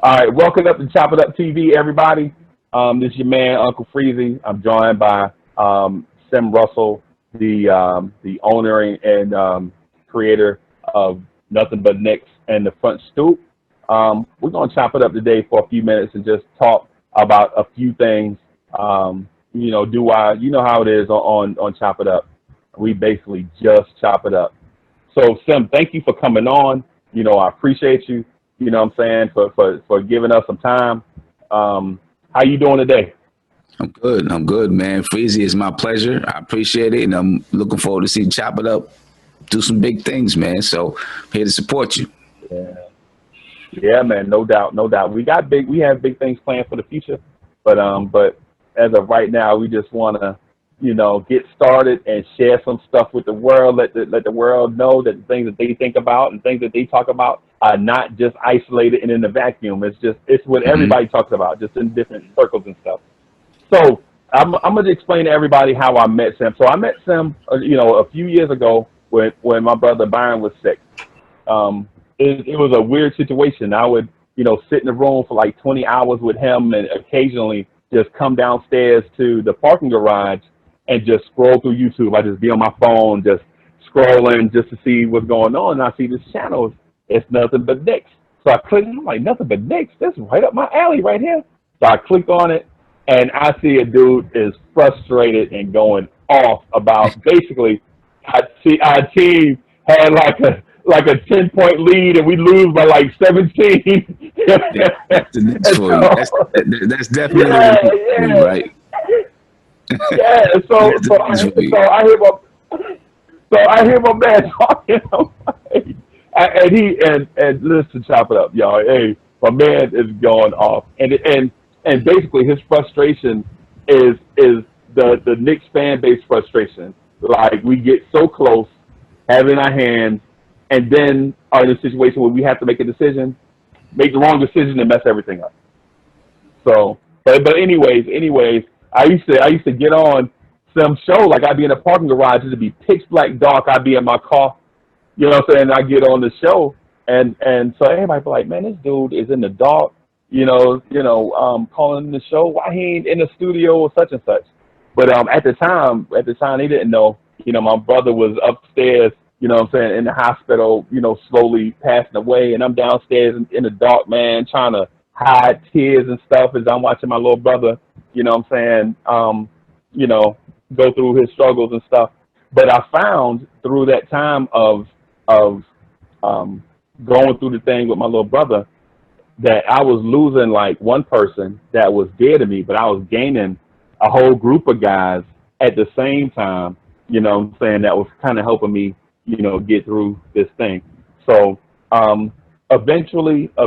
All right, welcome up to Chop It Up TV, everybody. This is your man, Uncle Freezie. I'm joined by Simeon Russell, the owner and creator of NothinbutKnicks and the Front Stoop. We're gonna chop it up today for a few minutes and just talk about a few things. You know how it is on Chop It Up. We basically just chop it up. So Sim, thank you for coming on. You know, I appreciate you. You know what I'm saying, for giving us some time. How you doing today? I'm good, man. Freezie, is my pleasure. I appreciate it, and I'm looking forward to see Chop It Up do some big things, man. So I'm here to support you. Yeah, man, no doubt, no doubt. We have big things planned for the future, but as of right now, we just want to, get started and share some stuff with the world. Let the world know that the things that they think about and things that they talk about are not just isolated and in a vacuum. It's what everybody talks about, just in different circles and stuff. So I'm gonna explain to everybody how I met Sim. So I met Sim, a few years ago when my brother Byron was sick. It was a weird situation. I would, sit in the room for like 20 hours with him and occasionally just come downstairs to the parking garage and just scroll through YouTube. I just be on my phone, just scrolling just to see what's going on. And I see this channel. It's Nothing But Knicks. So I clicked, I'm like, Nothing But Knicks? That's right up my alley right here. So I clicked on it, and I see a dude is frustrated and going off about basically our team had like a 10-point lead and we lose by like 17. That's the Knicks for you. That's definitely yeah. Right? Yeah, so I hear my man talking. And listen, chop it up, y'all. Hey, my man is going off, and basically his frustration is the Knicks fan base frustration. Like, we get so close, have it in our hands, and then are in a situation where we have to make the wrong decision, and mess everything up. So, but anyways, I used to get on some show, like I'd be in a parking garage, it'd be pitch black dark, I'd be in my car, you know what I'm saying? I get on the show, and so everybody be like, man, this dude is in the dark, calling the show. Why he ain't in the studio or such and such? But at the time, they didn't know. My brother was upstairs, you know what I'm saying, in the hospital, slowly passing away, and I'm downstairs in the dark, man, trying to hide tears and stuff as I'm watching my little brother, you know what I'm saying, go through his struggles and stuff. But I found through that time of going through the thing with my little brother that I was losing like one person that was dear to me, but I was gaining a whole group of guys at the same time, you know what I'm saying, that was kind of helping me, get through this thing. So eventually, I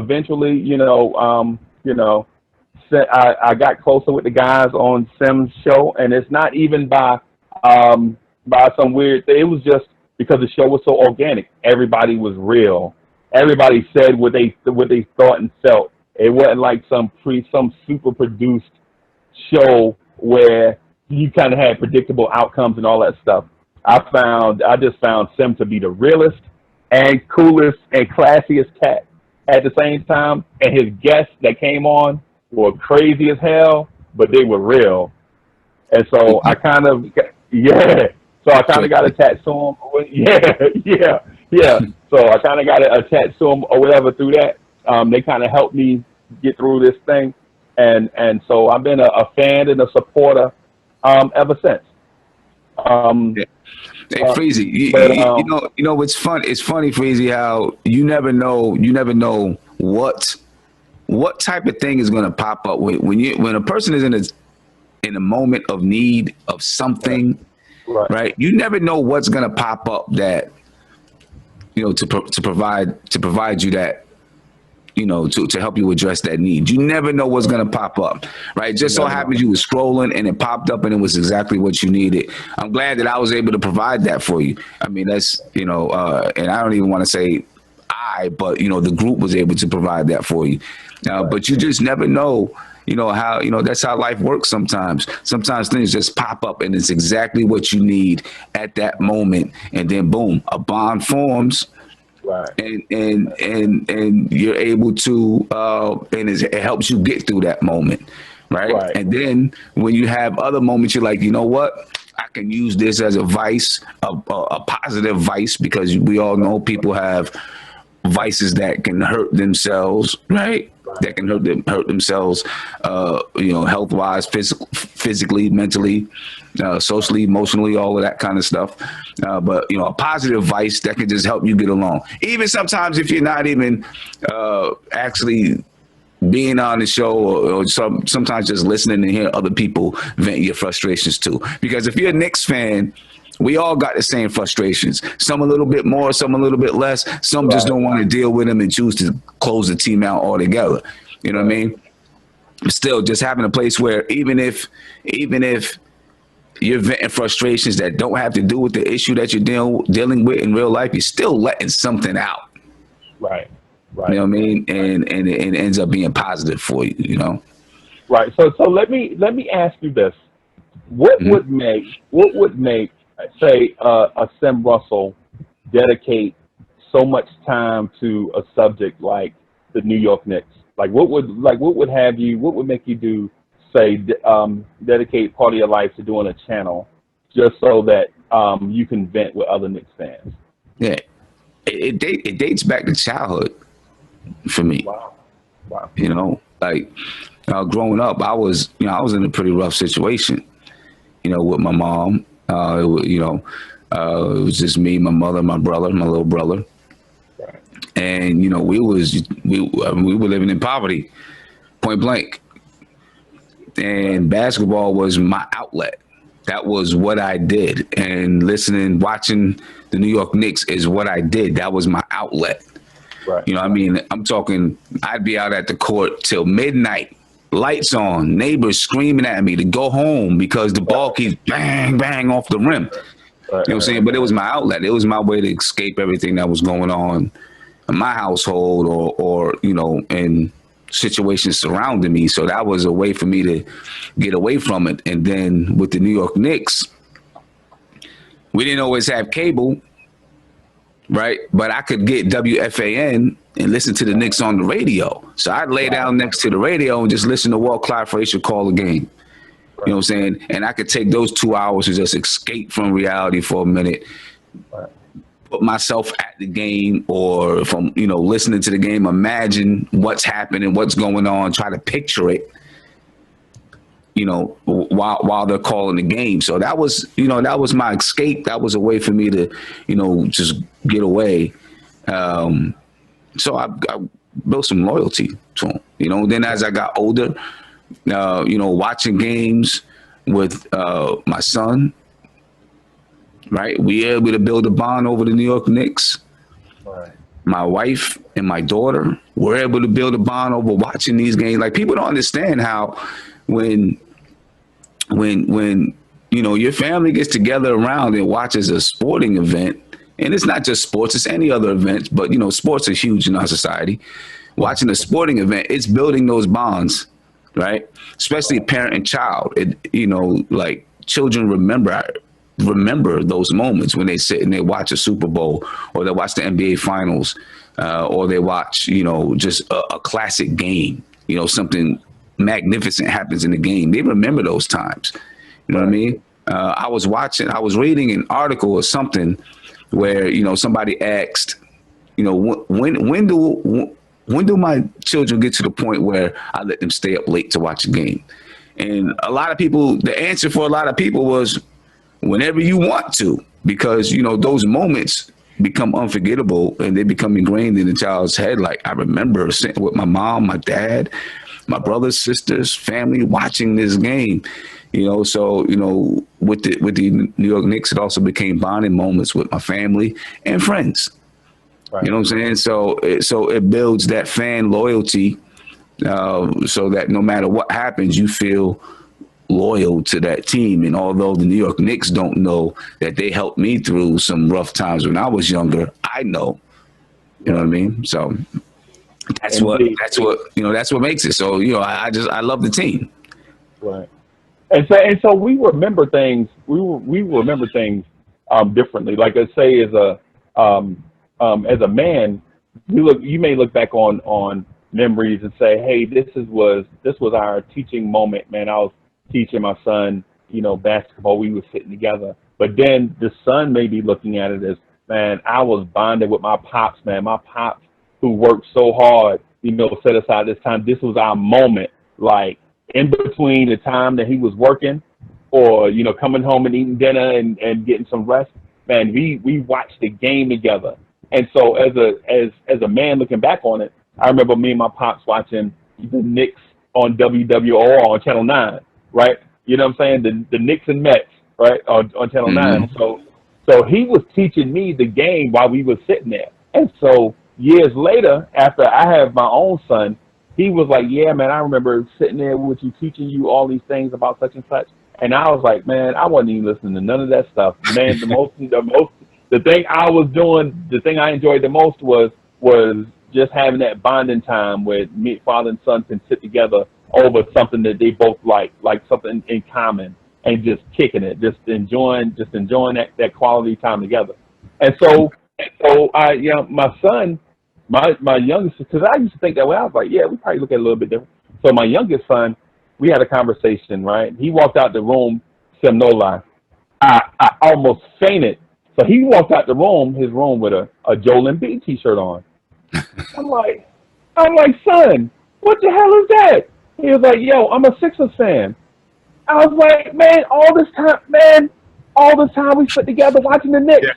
got closer with the guys on Sim's show, and it's not even by some weird thing. It was just because the show was so organic. Everybody was real. Everybody said what they thought and felt. It wasn't like some super produced show where you kind of had predictable outcomes and all that stuff. I just found Sim to be the realest and coolest and classiest cat at the same time, and his guests that came on were crazy as hell, but they were real. And so I kind of got attached to him. Yeah. So I kind of got attached to him or whatever through that. They kind of helped me get through this thing, and so I've been a fan and a supporter ever since. Hey, Freezie, you know what's fun? It's funny, Freezie, how you never know what type of thing is going to pop up when a person is in a moment of need of something, right? You never know what's going to pop up that to provide you that, to help you address that need. You never know what's going to pop up, right? Just so happens you were scrolling and it popped up and it was exactly what you needed. I'm glad that I was able to provide that for you. I mean, that's, and I don't even want to say but the group was able to provide that for you. But you just never know, how, that's how life works sometimes. Sometimes things just pop up and it's exactly what you need at that moment. And then boom, a bond forms. Right. And you're able to and it helps you get through that moment, right? Right. And then when you have other moments, you're like, you know what, I can use this as a vice, a positive vice, because we all know people have vices that can hurt themselves, right? That can hurt themselves, health wise, physically, mentally, socially, emotionally, all of that kind of stuff. But a positive vice that can just help you get along. Even sometimes if you're not even actually being on the show, or sometimes just listening to hear other people vent your frustrations too. Because if you're a Knicks fan, we all got the same frustrations. Some a little bit more, some a little bit less. Some just don't want to deal with them and choose to close the team out altogether. You know what I mean? But still, just having a place where even if you're venting frustrations that don't have to do with the issue that you're dealing with in real life, you're still letting something out. Right. You know what I mean? And it ends up being positive for you, you know? Right. So let me ask you this. What would make say a Sim Russell dedicate so much time to a subject like the New York Knicks? What would make you do, say, dedicate part of your life to doing a channel just so that you can vent with other Knicks fans? Yeah, it dates back to childhood for me. Wow. Growing up, I was in a pretty rough situation, with my mom. It was just me, my mother, my brother, my little brother. Right. And, we were living in poverty, point blank. And basketball was my outlet. That was what I did. And watching the New York Knicks is what I did. That was my outlet. Right. I'm talking, I'd be out at the court till midnight, lights on, neighbors screaming at me to go home because the ball keeps bang, bang off the rim. You know what I'm saying? But it was my outlet. It was my way to escape everything that was going on in my household or in situations surrounding me. So that was a way for me to get away from it. And then with the New York Knicks, we didn't always have cable, right? But I could get WFAN and listen to the Knicks on the radio. So I'd lay down next to the radio and just listen to Walt Clyde Frazier call the game. You know what I'm saying? And I could take those 2 hours to just escape from reality for a minute, put myself at the game, or if I'm, listening to the game, imagine what's happening, what's going on, try to picture it, while they're calling the game. So that was my escape. That was a way for me to, just get away. So I built some loyalty to him, Then as I got older, watching games with my son, right? We were able to build a bond over the New York Knicks. Right. My wife and my daughter were able to build a bond over watching these games. Like, people don't understand how when your family gets together around and watches a sporting event, and it's not just sports, it's any other event, but sports are huge in our society. Watching a sporting event, it's building those bonds, right? Especially parent and child. Like, children remember those moments when they sit and they watch a Super Bowl, or they watch the NBA Finals, or they watch, just a classic game. Something magnificent happens in the game. They remember those times. You know what I mean? I was reading an article or something where, somebody asked, when do my children get to the point where I let them stay up late to watch a game? And the answer for a lot of people was whenever you want to, because, those moments become unforgettable and they become ingrained in the child's head. Like, I remember sitting with my mom, my dad, my brothers, sisters, family, watching this game. So with the New York Knicks, it also became bonding moments with my family and friends. Right. You know what I'm saying? So it builds that fan loyalty, so that no matter what happens, you feel loyal to that team. And although the New York Knicks don't know that they helped me through some rough times when I was younger, I know. You know what I mean? So that's what makes it. So I love the team. Right. And so we remember things. We remember things differently. Like, let's say, as a as a man, you may look back on memories and say, hey, this was our teaching moment, man. I was teaching my son, basketball. We were sitting together. But then the son may be looking at it as, man, I was bonded with my pops, man. My pops who worked so hard, set aside this time. This was our moment, like in between the time that he was working or, coming home and eating dinner and getting some rest. Man, we watched the game together. And so as a man looking back on it, I remember me and my pops watching the Knicks on WWOR on Channel 9, right? You know what I'm saying? The Knicks and Mets, right, on Channel 9. So he was teaching me the game while we were sitting there. And so years later, after I have my own son, he was like, yeah, man, I remember sitting there with you, teaching you all these things about such and such. And I was like, man, I wasn't even listening to none of that stuff. Man, the thing I was doing, the thing I enjoyed the most was just having that bonding time where me, father and son can sit together over something that they both like something in common, and just kicking it, just enjoying that quality time together. And so I, my son, my youngest, because I used to think that way. I was like, yeah, we probably look at it a little bit different. So my youngest son, we had a conversation, right? He walked out the room, Sim, no lie. I almost fainted. So he walked out his room with a Joel Embiid t-shirt on. I'm like, son, what the hell is that? He was like, yo, I'm a Sixers fan. I was like, man, all this time we sit together watching the Knicks. Yeah.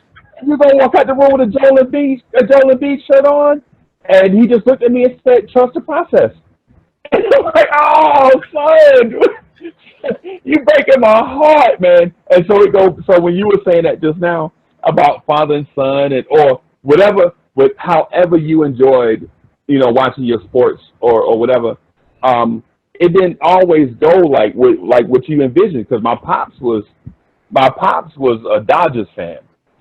You're gonna walk out the room with a Joel Embiid shirt on? And he just looked at me and said, trust the process. And I'm like, oh, son, you breaking my heart, man. And so so when you were saying that just now about father and son, or whatever, however you enjoyed, watching your sports or whatever, it didn't always go like what you envisioned. Because my pops was a Dodgers fan,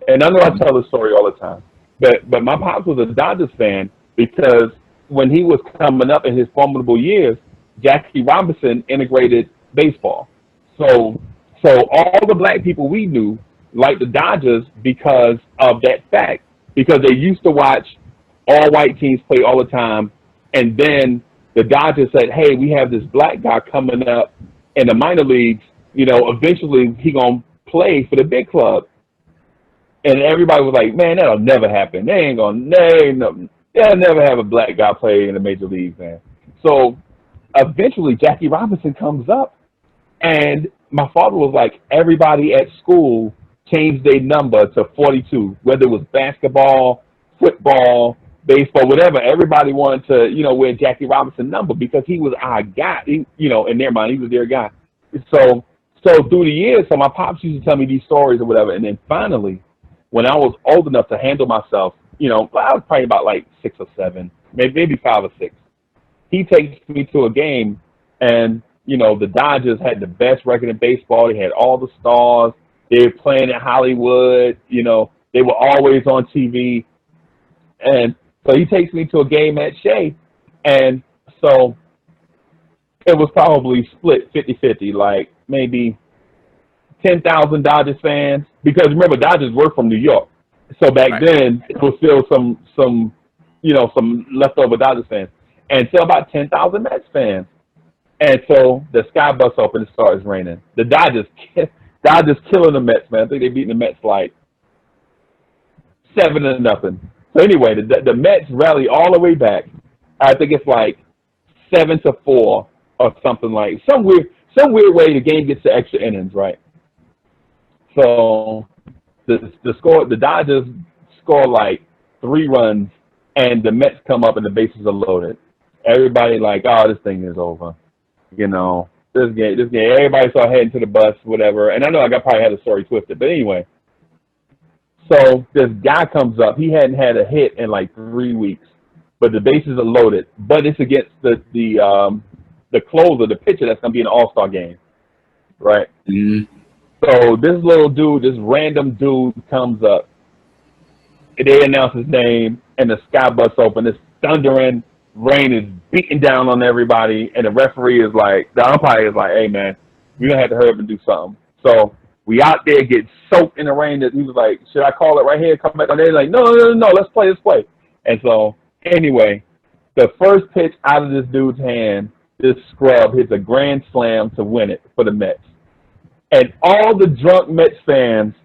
and I know I tell this story all the time, but my pops was a Dodgers fan because when he was coming up in his formidable years, Jackie Robinson integrated baseball. So all the black people we knew liked the Dodgers because of that fact, because they used to watch all white teams play all the time, and then the Dodgers said, hey, we have this black guy coming up in the minor leagues, eventually he gonna play for the big club. And everybody was like, man, that'll never happen. They'll never have a black guy play in the major leagues, man. So eventually Jackie Robinson comes up, and my father was like, everybody at school changed their number to 42, whether it was basketball, football, baseball, whatever. Everybody wanted to, wear Jackie Robinson number because he was our guy. In their mind, he was their guy. So through the years, so my pops used to tell me these stories or whatever. And then finally, when I was old enough to handle myself, I was probably about like 6 or 7, maybe 5 or 6. He takes me to a game, and, the Dodgers had the best record in baseball. They had all the stars. They were playing in Hollywood. They were always on TV. And so he takes me to a game at Shea. And so it was probably split 50-50, like maybe 10,000 Dodgers fans. Because remember, Dodgers were from New York. So back then, it was still some leftover Dodgers fans. And so about 10,000 Mets fans. And so the sky busts open and it starts raining. The Dodgers killing the Mets, man. I think they beat the Mets like 7-0. So anyway, the Mets rally all the way back. I think it's like 7-4 or something, like some weird way the game gets to extra innings, right? So the Dodgers score like 3 runs, and the Mets come up and the bases are loaded. Everybody like, oh, this thing is over. This game. Everybody saw heading to the bus, whatever. And I know I probably had the story twisted, but anyway. So this guy comes up. He hadn't had a hit in like 3 weeks, but the bases are loaded. But it's against the closer, the pitcher that's gonna be in the All-Star game, right? Mm-hmm. So this random dude comes up. They announce his name, and the sky busts open. It's thundering. Rain is beating down on everybody, and the referee is like, the umpire is like, hey, man, we're going to have to hurry up and do something. So We out there get soaked in the rain. That he was like, should I call it right here? Come back. And they're like, no, let's play. And so anyway, the first pitch out of this dude's hand, this scrub hits a grand slam to win it for the Mets. And all the drunk Mets fans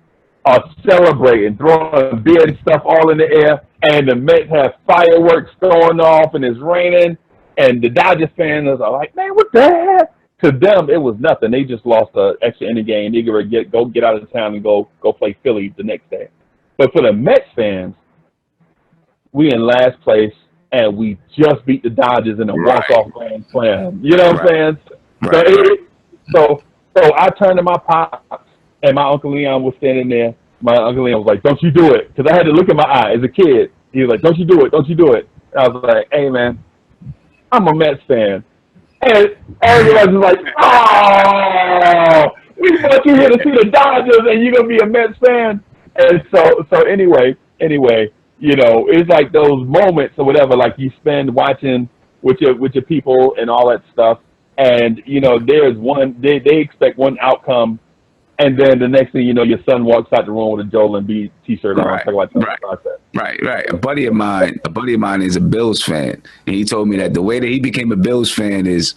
are celebrating, throwing beer and stuff all in the air, and the Mets have fireworks going off, and it's raining, and the Dodgers fans are like, man, what the heck? To them, it was nothing. They just lost an extra inning game. They could go get out of town and go play Philly the next day. But for the Mets fans, we in last place, and we just beat the Dodgers in a walk-off grand slam. You know what I'm saying? So I turned to my pops, and my Uncle Leon was standing there. My Uncle Leon was like, don't you do it. Because I had to look in my eye as a kid. He was like, don't you do it. And I was like, hey, man, I'm a Mets fan. And everybody was like, oh, we brought you here to see the Dodgers, and you're going to be a Mets fan. And so anyway, you know, it's like those moments or whatever, like you spend watching with your people and all that stuff. And, you know, there's one, they expect one outcome. And then the next thing you know, your son walks out the room with a Joel Embiid T-shirt on. Right. A buddy of mine is a Bills fan, and he told me that the way that he became a Bills fan is,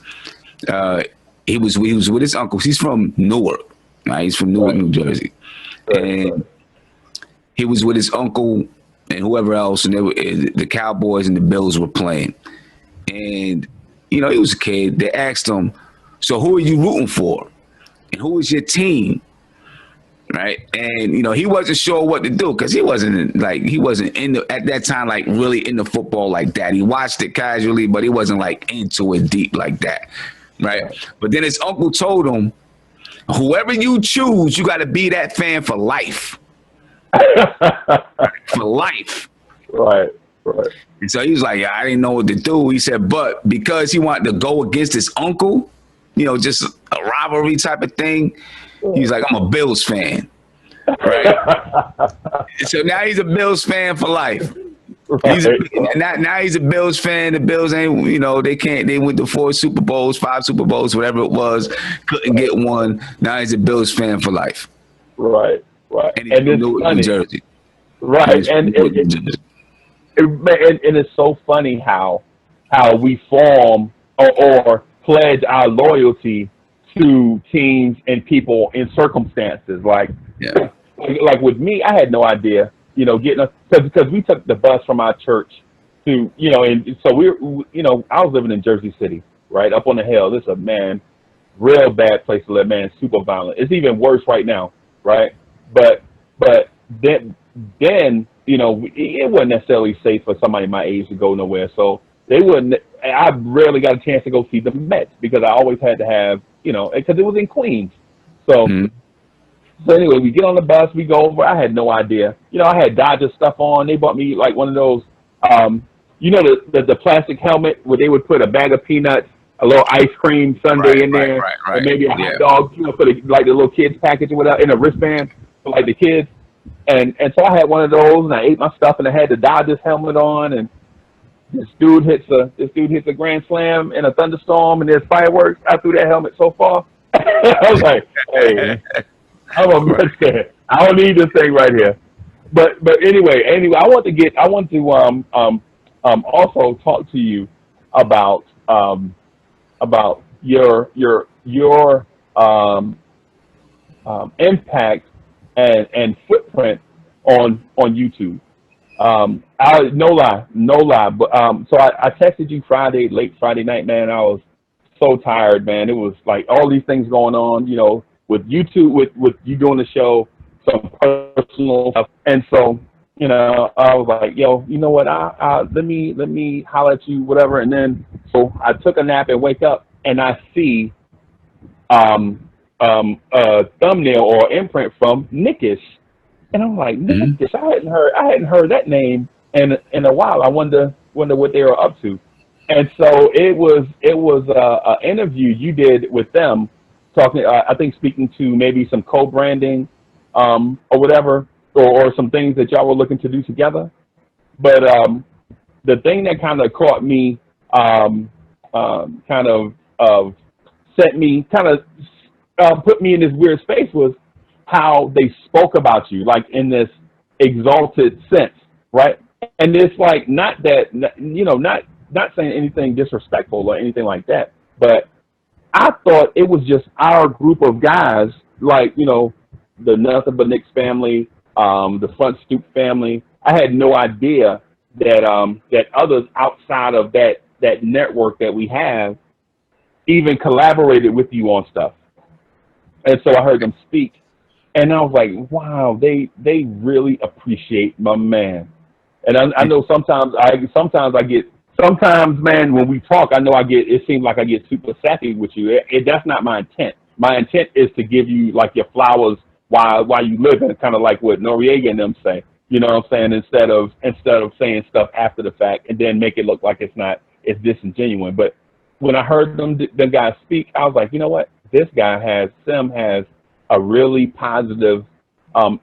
he was with his uncle. He's from Newark, right? He's from Newark, New Jersey, and he was with his uncle and whoever else, and the Cowboys and the Bills were playing, and you know, he was a kid. They asked him, "So who are you rooting for? And who is your team?" Right. And, you know, he wasn't sure what to do because he wasn't at that time, like really into football like that. He watched it casually, but he wasn't like into it deep like that. Right. But then his uncle told him, whoever you choose, you got to be that fan for life. For life. Right. And so he was like, I didn't know what to do. He said, but because he wanted to go against his uncle, you know, just a rivalry type of thing. He's like, I'm a Bills fan, right? So now he's a Bills fan for life. Now he's a Bills fan. The Bills ain't, you know, they went to 4 Super Bowls, 5 Super Bowls, whatever it was, couldn't get one. Now he's a Bills fan for life. Right. And he's from New Jersey. Right. And it's so funny how we form or pledge our loyalty to teams and people in circumstances like with me, I had no idea, you know, because we took the bus from our church to, you know, and so I was living in Jersey City, right up on the hill. This is a real bad place to live, man, super violent. It's even worse right now, right? But then you know, it wasn't necessarily safe for somebody my age to go nowhere. So I rarely got a chance to go see the Mets because I always had to have, you know, because it was in Queens. So, So anyway, we get on the bus, we go over. I had no idea. You know, I had Dodger stuff on. They bought me like one of those, you know, the plastic helmet where they would put a bag of peanuts, a little ice cream sundae in there, and maybe a hot dog, you know, for the little kids package or whatever, in a wristband for like the kids. And so I had one of those, and I ate my stuff, and I had the Dodgers helmet on, and this dude hits a grand slam in a thunderstorm, and there's fireworks. I threw that helmet so far. I was like, hey, I'm a Mets fan. I don't need this thing right here. But anyway, I want to also talk to you about your impact and footprint on YouTube. No lie. But so I texted you late Friday night, man. I was so tired, man. It was like all these things going on, you know, with YouTube, with you doing the show, some personal stuff, and so, you know, I was like, yo, you know what? Let me holler at you, whatever. And then so I took a nap and wake up, and I see a thumbnail or imprint from Knicks. And I'm like, Knicks, I hadn't heard that name in a while. I wonder what they were up to. And so it was an interview you did with them, talking, I think, speaking to maybe some co-branding or whatever, or some things that y'all were looking to do together. But the thing that kind of caught me, put me in this weird space was how they spoke about you, like in this exalted sense, right? And it's like not that, not saying anything disrespectful or anything like that, but I thought it was just our group of guys, like, the Nothing But Knicks family, the Front Stoop family. I had no idea that others outside of that network that we have even collaborated with you on stuff. And so I heard them speak, and I was like, wow, they really appreciate my man. And I know sometimes, man, when we talk, I know it seems like I get super sappy with you. That's not my intent. My intent is to give you like your flowers while you live, and kind of like what Noriega and them say. You know what I'm saying? Instead of saying stuff after the fact and then make it look like it's disingenuous. But when I heard the guys speak, I was like, you know what? Sim has a really positive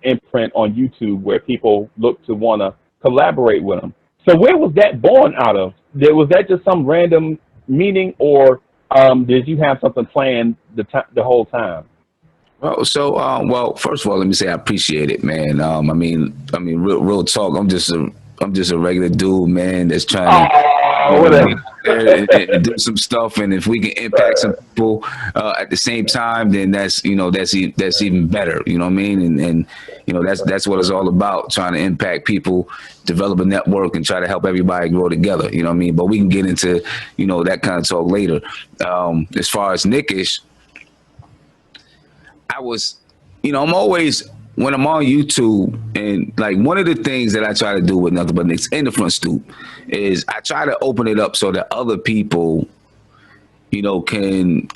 imprint on YouTube where people look to want to collaborate with him. So where was that born out of? Was that just some random meeting, or did you have something planned the whole time? Well, first of all, let me say I appreciate it, man. I mean, real talk. I'm just a regular dude, man, that's trying to do some stuff. And if we can impact some people at the same time, then that's even better. You know what I mean? And that's what it's all about: trying to impact people, develop a network, and try to help everybody grow together. You know what I mean? But we can get into that kind of talk later. As far as Nickish, I was, I'm always, when I'm on YouTube, and like one of the things that I try to do with Nothing But Knicks and the Front Stoop is I try to open it up so that other people, can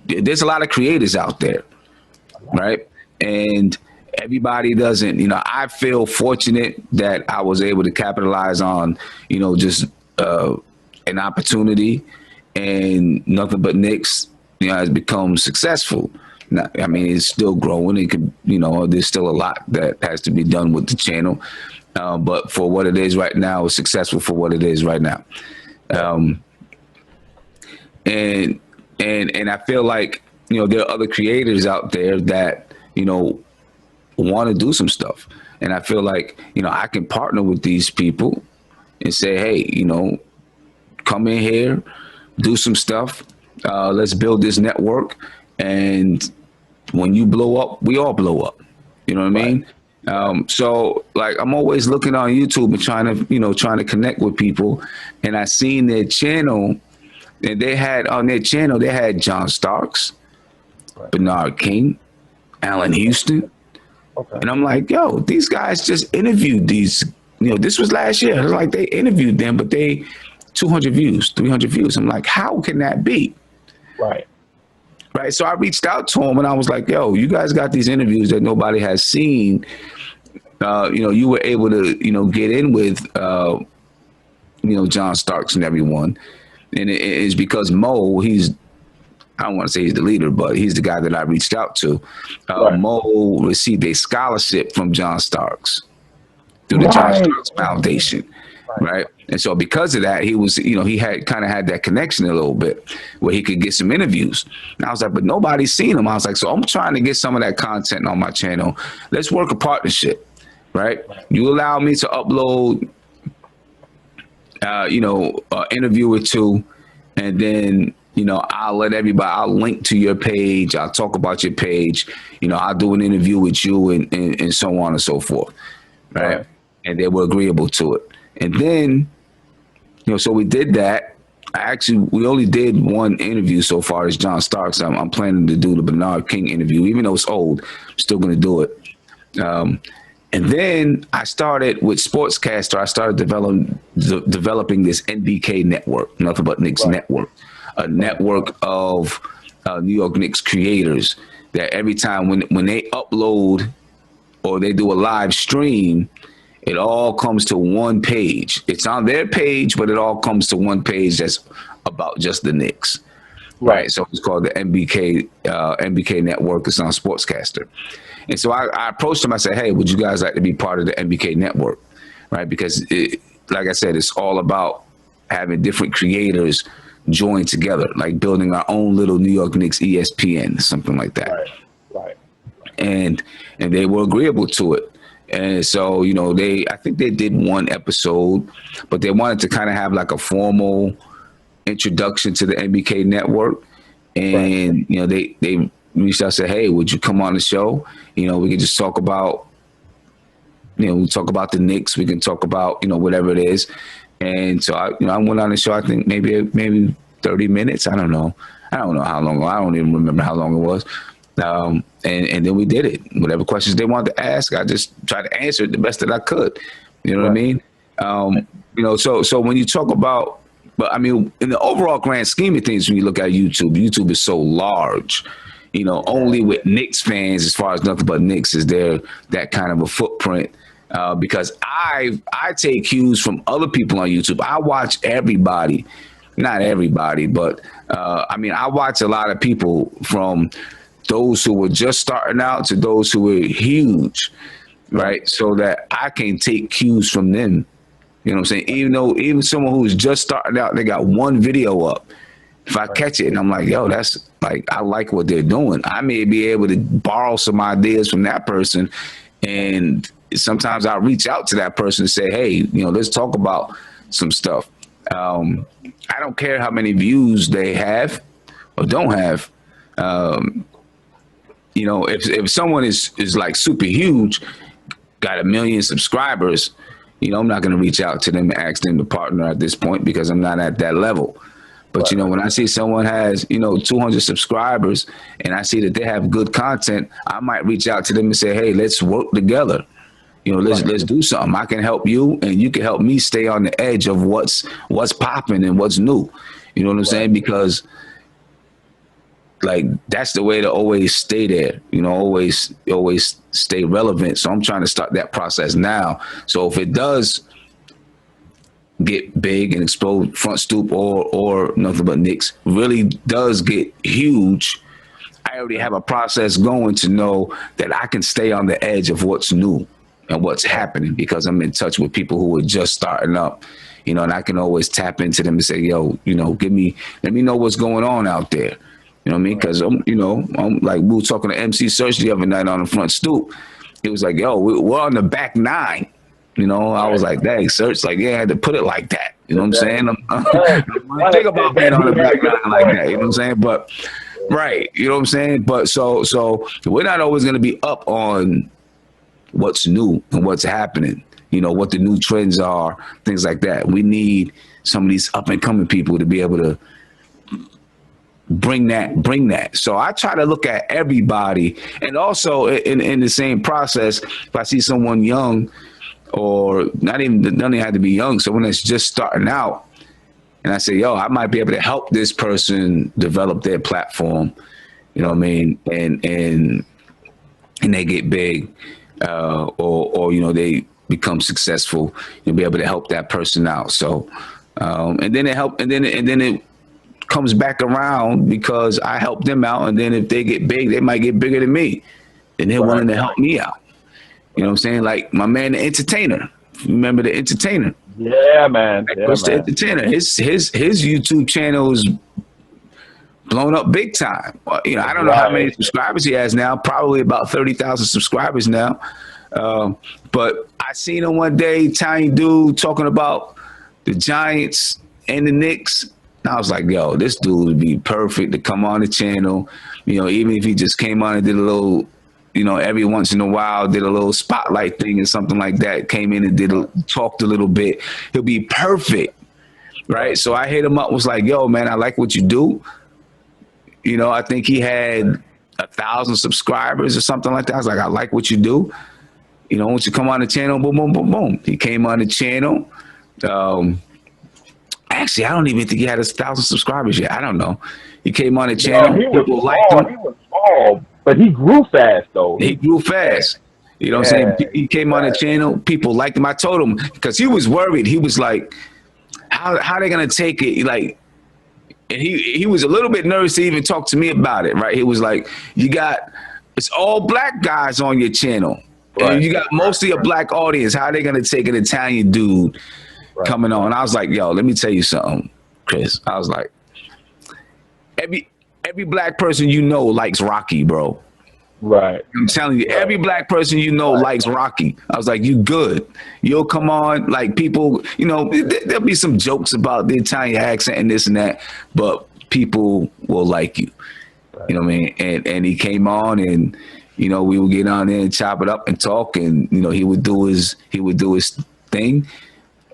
there's a lot of creators out there, right? And everybody doesn't, I feel fortunate that I was able to capitalize on, just an opportunity, and Nothing But Knicks, has become successful. Now, I mean, it's still growing. It could, there's still a lot that has to be done with the channel. But for what it is right now, it's successful for what it is right now. And I feel like, there are other creators out there that, want to do some stuff. And I feel like, I can partner with these people and say, hey, come in here, do some stuff. Let's build this network. And when you blow up, we all blow up. You know what I mean? So like, I'm always looking on YouTube and trying to connect with people. And I seen their channel, and they had John Starks, Bernard King, Allen Houston. Okay. And I'm like, yo, these guys just interviewed these, this was last year. It was like they interviewed them, but they 200 views, 300 views. I'm like, how can that be? Right. So I reached out to him and I was like, yo, you guys got these interviews that nobody has seen. You were able to, get in with, John Starks and everyone. And it's because Mo, I don't want to say he's the leader, but he's the guy that I reached out to. Mo received a scholarship from John Starks through the John Starks Foundation. Right. And so because of that, he was, he had that connection a little bit where he could get some interviews. And I was like, but nobody's seen him. I was like, so I'm trying to get some of that content on my channel. Let's work a partnership. Right. You allow me to upload, interview or two, and then, I'll link to your page. I'll talk about your page. I'll do an interview with you and so on and so forth. Right. And they were agreeable to it. And then, so we did that. We only did one interview so far as John Starks. I'm planning to do the Bernard King interview, even though it's old. I'm still going to do it. And then I started with Sportscaster. I started developing this NBK network, Nothing But Knicks network, a network of New York Knicks creators that every time when they upload or they do a live stream, it all comes to one page. It's on their page, but it all comes to one page that's about just the Knicks. Right. So it's called the NBK network. It's on Sportscaster. And so I approached them. I said, hey, would you guys like to be part of the NBK network? Right. Because like I said, it's all about having different creators join together, like building our own little New York Knicks ESPN, something like that. Right. and they were agreeable to it. And so, you know, I think they did one episode, but they wanted to kind of have like a formal introduction to the NBK network. And, you know, they reached out and said, hey, would you come on the show? You know, we could just talk about, you know, we talk about the Knicks. We can talk about, you know, whatever it is. And so I went on the show, I think maybe 30 minutes. I don't know how long. I don't even remember how long it was. And then we did it. Whatever questions they wanted to ask, I just tried to answer it the best that I could. You know what I mean? You know, so when you talk about, but I mean, in the overall grand scheme of things, when you look at YouTube is so large. You know, only with Knicks fans, as far as Nothing But Knicks, is there that kind of a footprint. Because I take cues from other people on YouTube. I watch everybody, not everybody, but I mean, I watch a lot of people, from those who were just starting out to those who were huge, right? So that I can take cues from them. You know what I'm saying? Even someone who's just starting out, they got one video up. If I catch it and I'm like, yo, that's like, I like what they're doing, I may be able to borrow some ideas from that person. And sometimes I'll reach out to that person and say, hey, you know, let's talk about some stuff. I don't care how many views they have or don't have. You know, if someone is like super huge, got 1 million subscribers, you know, I'm not going to reach out to them and ask them to partner at this point, because I'm not at that level. But, you know, when I see someone has, you know, 200 subscribers and I see that they have good content, I might reach out to them and say, hey, let's work together. You know, let's do something. I can help you and you can help me stay on the edge of what's popping and what's new. You know what I'm saying? Because, like, that's the way to always stay there, you know, always stay relevant. So I'm trying to start that process now. So if it does get big and explode, Front Stoop or Nothing But Knicks really does get huge, I already have a process going to know that I can stay on the edge of what's new and what's happening, because I'm in touch with people who are just starting up, you know, and I can always tap into them and say, yo, you know, let me know what's going on out there. You know what I mean? Because I'm like, we were talking to MC Search the other night on the Front Stoop. He was like, yo, we're on the back 9. You know, I was like, dang, Search, like, yeah, I had to put it like that. You know what I'm saying? I think about being on the back 9 like that. You know what I'm saying? But right, you know what I'm saying? But so we're not always going to be up on what's new and what's happening. You know, what the new trends are, things like that. We need some of these up and coming people to be able to bring that. So I try to look at everybody, and also in the same process, if I see someone young, or not even have to be young, someone that's just starting out, and I say, yo, I might be able to help this person develop their platform, you know what I mean, and they get big, or you know, they become successful, you'll be able to help that person out. So and then it comes back around, because I help them out, and then if they get big, they might get bigger than me, and they're willing to help me out. You know what I'm saying? Like my man, the Entertainer. Remember the Entertainer? Yeah, man. The Entertainer. His YouTube channel is blown up big time. You know, I don't know how many subscribers he has now. Probably about 30,000 subscribers now. But I seen him one day, tiny dude, talking about the Giants and the Knicks. I was like, yo, this dude would be perfect to come on the channel. You know, even if he just came on and did a little, you know, every once in a while, did a little spotlight thing or something like that, came in and talked a little bit, he'll be perfect, right? So I hit him up, was like, yo, man, I like what you do. You know, I think he had 1,000 subscribers or something like that. I was like, I like what you do. You know, once you come on the channel, boom, boom, boom, boom. He came on the channel. Actually, I don't even think he had 1,000 subscribers yet. I don't know. He came on the channel. He was small, but he grew fast, though. He grew fast. You know what I'm saying? He came on the channel. People liked him. I told him, because he was worried. He was like, how they going to take it? Like, and he was a little bit nervous to even talk to me about it, right? He was like, it's all black guys on your channel. Right. And you got mostly a black audience. How are they going to take an Italian dude coming on? I was like, yo, let me tell you something, Chris. I was like, every black person you know likes Rocky, bro. Right. I'm telling you, every black person you know likes Rocky. I was like, you good. You'll come on, like people, you know, there'll be some jokes about the Italian accent and this and that, but people will like you. You know what I mean? And he came on and, you know, we would get on there and chop it up and talk, and, you know, he would do his thing.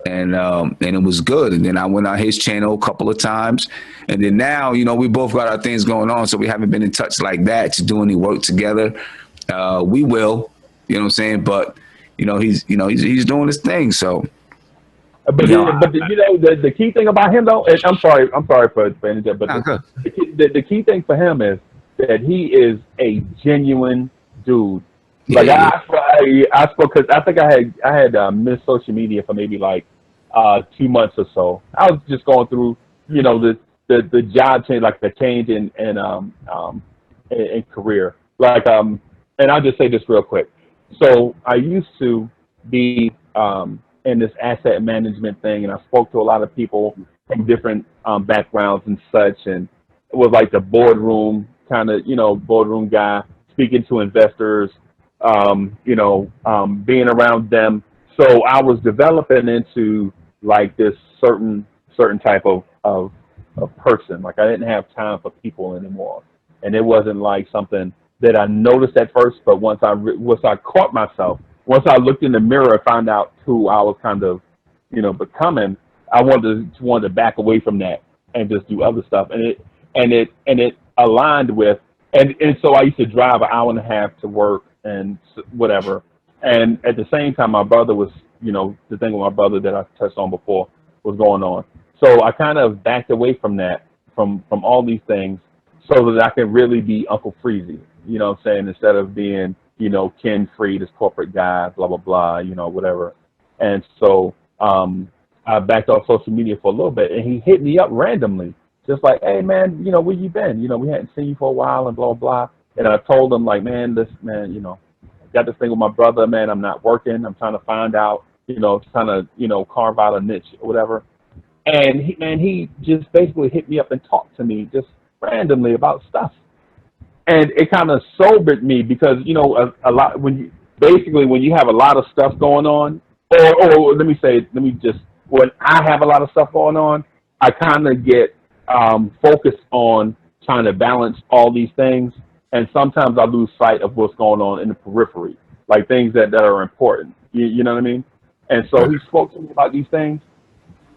And it was good. And then I went on his channel a couple of times. And then now, you know, we both got our things going on, so we haven't been in touch like that to do any work together. We will, you know what I'm saying? But, you know, he's doing his thing. So, But you know, you know the key thing about him though, and I'm sorry for interrupting, but the key thing for him is that he is a genuine dude. Like yeah. I spoke because I think I had missed social media for maybe like 2 months or so. I was just going through, you know, the job change, like the change in career. Like and I'll just say this real quick. So I used to be in this asset management thing, and I spoke to a lot of people from different backgrounds and such, and it was like the boardroom kind of, you know, boardroom guy speaking to investors, being around them. So I was developing into like this certain type of person. Like I didn't have time for people anymore, and it wasn't like something that I noticed at first. But once I caught myself, once I looked in the mirror and found out who I was kind of, you know, becoming, I wanted to back away from that and just do other stuff. And it aligned with, and so I used to drive an hour and a half to work and whatever. And at the same time, my brother was, you know, the thing with my brother that I touched on before was going on. So I kind of backed away from that, from all these things, so that I can really be Uncle Freezie, you know what I'm saying, instead of being, you know, Ken Free, this corporate guy, blah, blah, blah, you know, whatever. And so I backed off social media for a little bit, and he hit me up randomly, just like, hey, man, you know, where you been? You know, we hadn't seen you for a while and blah, blah, blah. And I told him, like, man, you know, I got this thing with my brother, man, I'm not working. I'm trying to find out, you know, trying to, you know, carve out a niche or whatever. And he just basically hit me up and talked to me just randomly about stuff. And it kind of sobered me because, you know, a lot, when you have a lot of stuff going on, or when I have a lot of stuff going on, I kind of get focused on trying to balance all these things. And sometimes I lose sight of what's going on in the periphery, like things that are important. You know what I mean? And so he spoke to me about these things,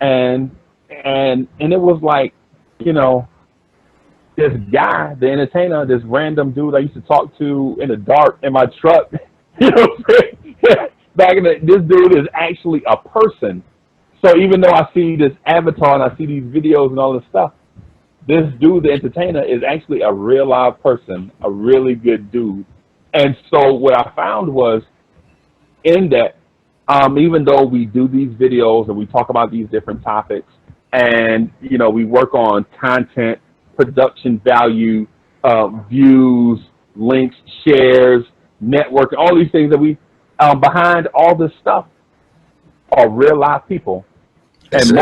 and it was like, you know, this guy, the entertainer, this random dude I used to talk to in the dark in my truck, you know what I'm saying? This dude is actually a person. So even though I see this avatar and I see these videos and all this stuff, this dude, the entertainer, is actually a real live person, a really good dude. And so what I found was, in that, even though we do these videos and we talk about these different topics, and, you know, we work on content, production value, views, links, shares, network, all these things that we, behind all this stuff are real live people. And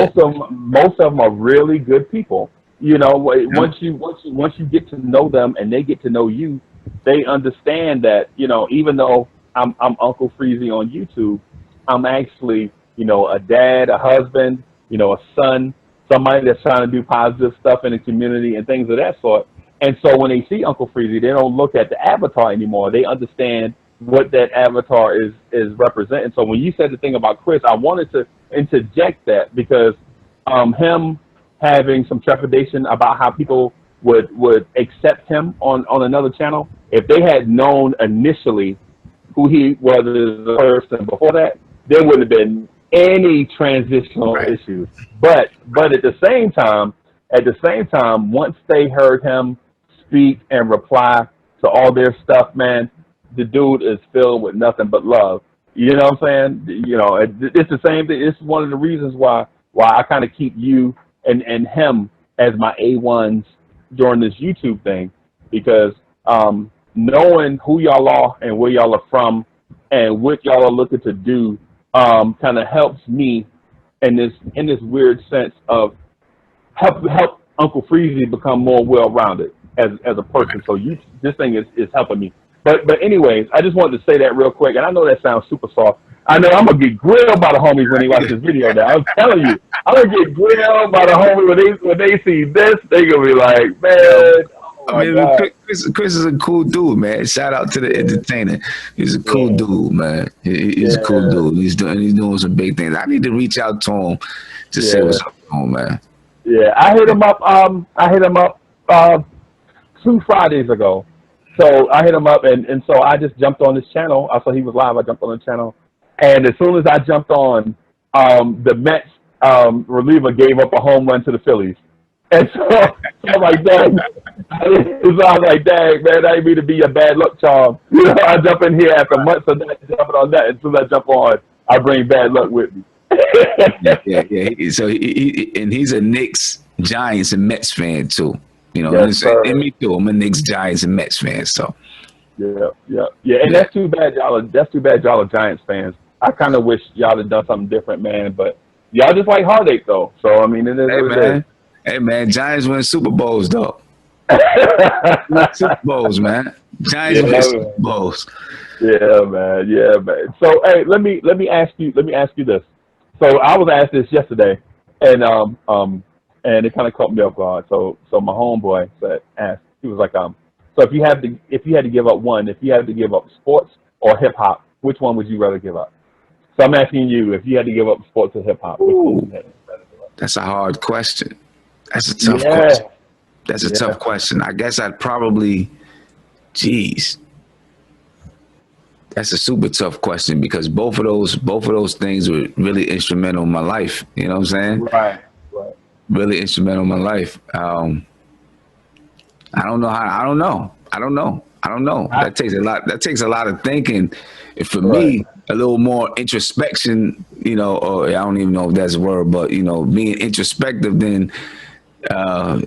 most of them are really good people. You know, once you get to know them and they get to know you, they understand that, you know, even though I'm Uncle Freezie on YouTube, I'm actually, you know, a dad, a husband, you know, a son, somebody that's trying to do positive stuff in the community and things of that sort. And so when they see Uncle Freezie, they don't look at the avatar anymore. They understand what that avatar is representing. So when you said the thing about Chris, I wanted to interject that because him having some trepidation about how people would accept him on another channel, if they had known initially who he was as a person before that, there wouldn't have been any transitional issues. But at the same time, once they heard him speak and reply to all their stuff, man, the dude is filled with nothing but love. You know what I'm saying? You know, it's the same thing. It's one of the reasons why I kind of keep you and him as my A1s during this YouTube thing, because knowing who y'all are and where y'all are from and what y'all are looking to do kind of helps me in this weird sense of help Uncle Freezie become more well-rounded as a person. So this thing is helping me. But anyways, I just wanted to say that real quick, and I know that sounds super soft. I know I'm gonna get grilled by the homies when they watch this video. Now I'm telling you, I'm gonna get grilled by the homies when they see this. They gonna be like, man, oh I my mean, god. Chris is a cool dude, man. Shout out to the entertainer. He's a cool dude, man. He's a cool dude. He's doing some big things. I need to reach out to him to say what's up to him, man. Yeah, I hit him up. I hit him up 2 Fridays ago. So I hit him up, and so I just jumped on his channel. I saw he was live. I jumped on the channel, and as soon as I jumped on, the Mets reliever gave up a home run to the Phillies, and so I'm like, dang. I was like, dang, man, I didn't mean to be a bad luck charm. You know, I jump in here after months of that, jumping on that. As soon as I jump on, I bring bad luck with me. Yeah. So he's a Knicks, Giants, and Mets fan too. You know, and me too. I'm a Knicks, Giants, and Mets fan. So yeah. And that's too bad y'all are Giants fans. I kind of wish y'all had done something different, man. But y'all just like heartache though. So I mean, it is. Hey man, Giants win Super Bowls though. Super Bowls, man. Giants win Super Bowls. Yeah, man. So hey, let me ask you this. So I was asked this yesterday, and it kind of caught me off guard. So my homeboy asked, he was like, so if you had to give up one, if you had to give up sports or hip hop, which one would you rather give up? So I'm asking you, if you had to give up sports or hip hop, which one would you rather give up? That's a hard question. That's a tough question. That's a tough question. I guess I'd probably, that's a super tough question because both of those things were really instrumental in my life. You know what I'm saying? Right. Really instrumental in my life. I don't know. That takes a lot of thinking. For me, a little more introspection, you know, or I don't even know if that's a word, but you know, being introspective than I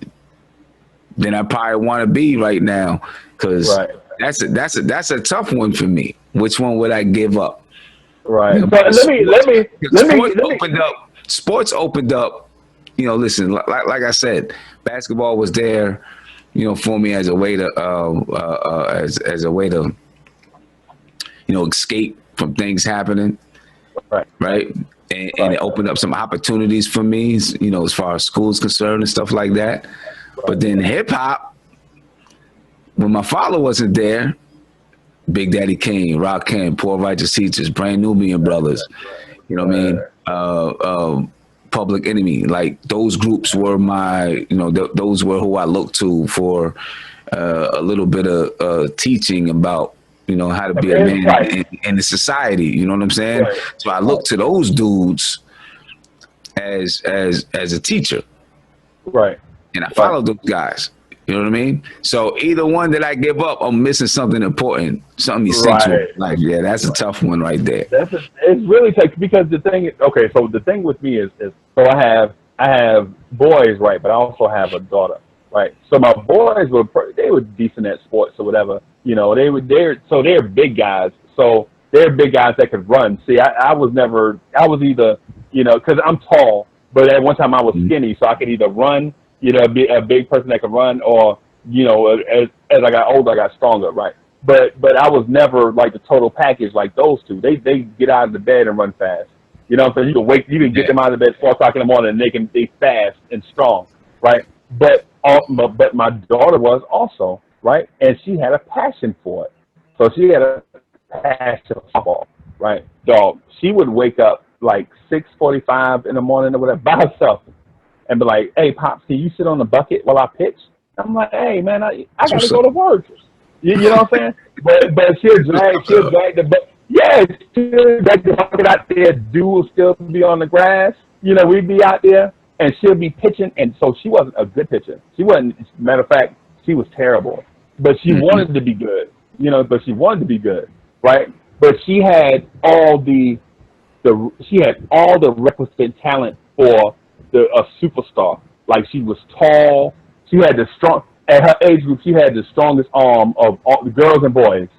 probably want to be right now, because that's a tough one for me. Which one would I give up? Right. You know, but let me sports opened up. You know, listen, like I said, basketball was there, you know, for me as a way to as a way to, you know, escape from things happening. Right. And it opened up some opportunities for me, you know, as far as school's concerned and stuff like that. But then hip hop, when my father wasn't there, Big Daddy Kane, Rakim, Poor Righteous Teachers, Brand Nubian Brothers, you know what I mean? Public Enemy, like those groups were my, you know, those were who I looked to for a little bit of teaching about, you know, how to be a man in the society. You know what I'm saying? So I looked to those dudes as a teacher. Right. And I followed those guys. You know what I mean? So either one that I give up, I'm missing something important, something essential. Like, yeah, that's a tough one right there. It's really tough because the thing. Okay, so the thing with me is so I have boys, right, but I also have a daughter, right. So my boys were decent at sports or whatever. You know, they're big guys. So they're big guys that could run. See, I was either, you know, because I'm tall, but at one time I was skinny, so I could either run. You know, be a big person that could run, or you know, as I got older, I got stronger, right? But I was never like the total package like those two. They get out of the bed and run fast. You know, so you can get them out of the bed 4:00 in the morning, and they can be fast and strong, right? But my daughter was also right, and she had a passion for it. So she had a passion for football, right? Dog, she would wake up like 6:45 in the morning or whatever by herself. And be like, hey, Pops, can you sit on the bucket while I pitch? I'm like, hey, man, I got to go to work. You know what I'm saying? But she'll drag the bucket. Yeah, she'll drag the bucket out there. Dew will still be on the grass. You know, we'd be out there, and she'll be pitching. And so she wasn't a good pitcher. She wasn't, matter of fact, she was terrible. But she wanted to be good, you know, right? But she had all the requisite talent for a superstar. Like, she was tall. She had at her age group, she had the strongest arm of all the girls and boys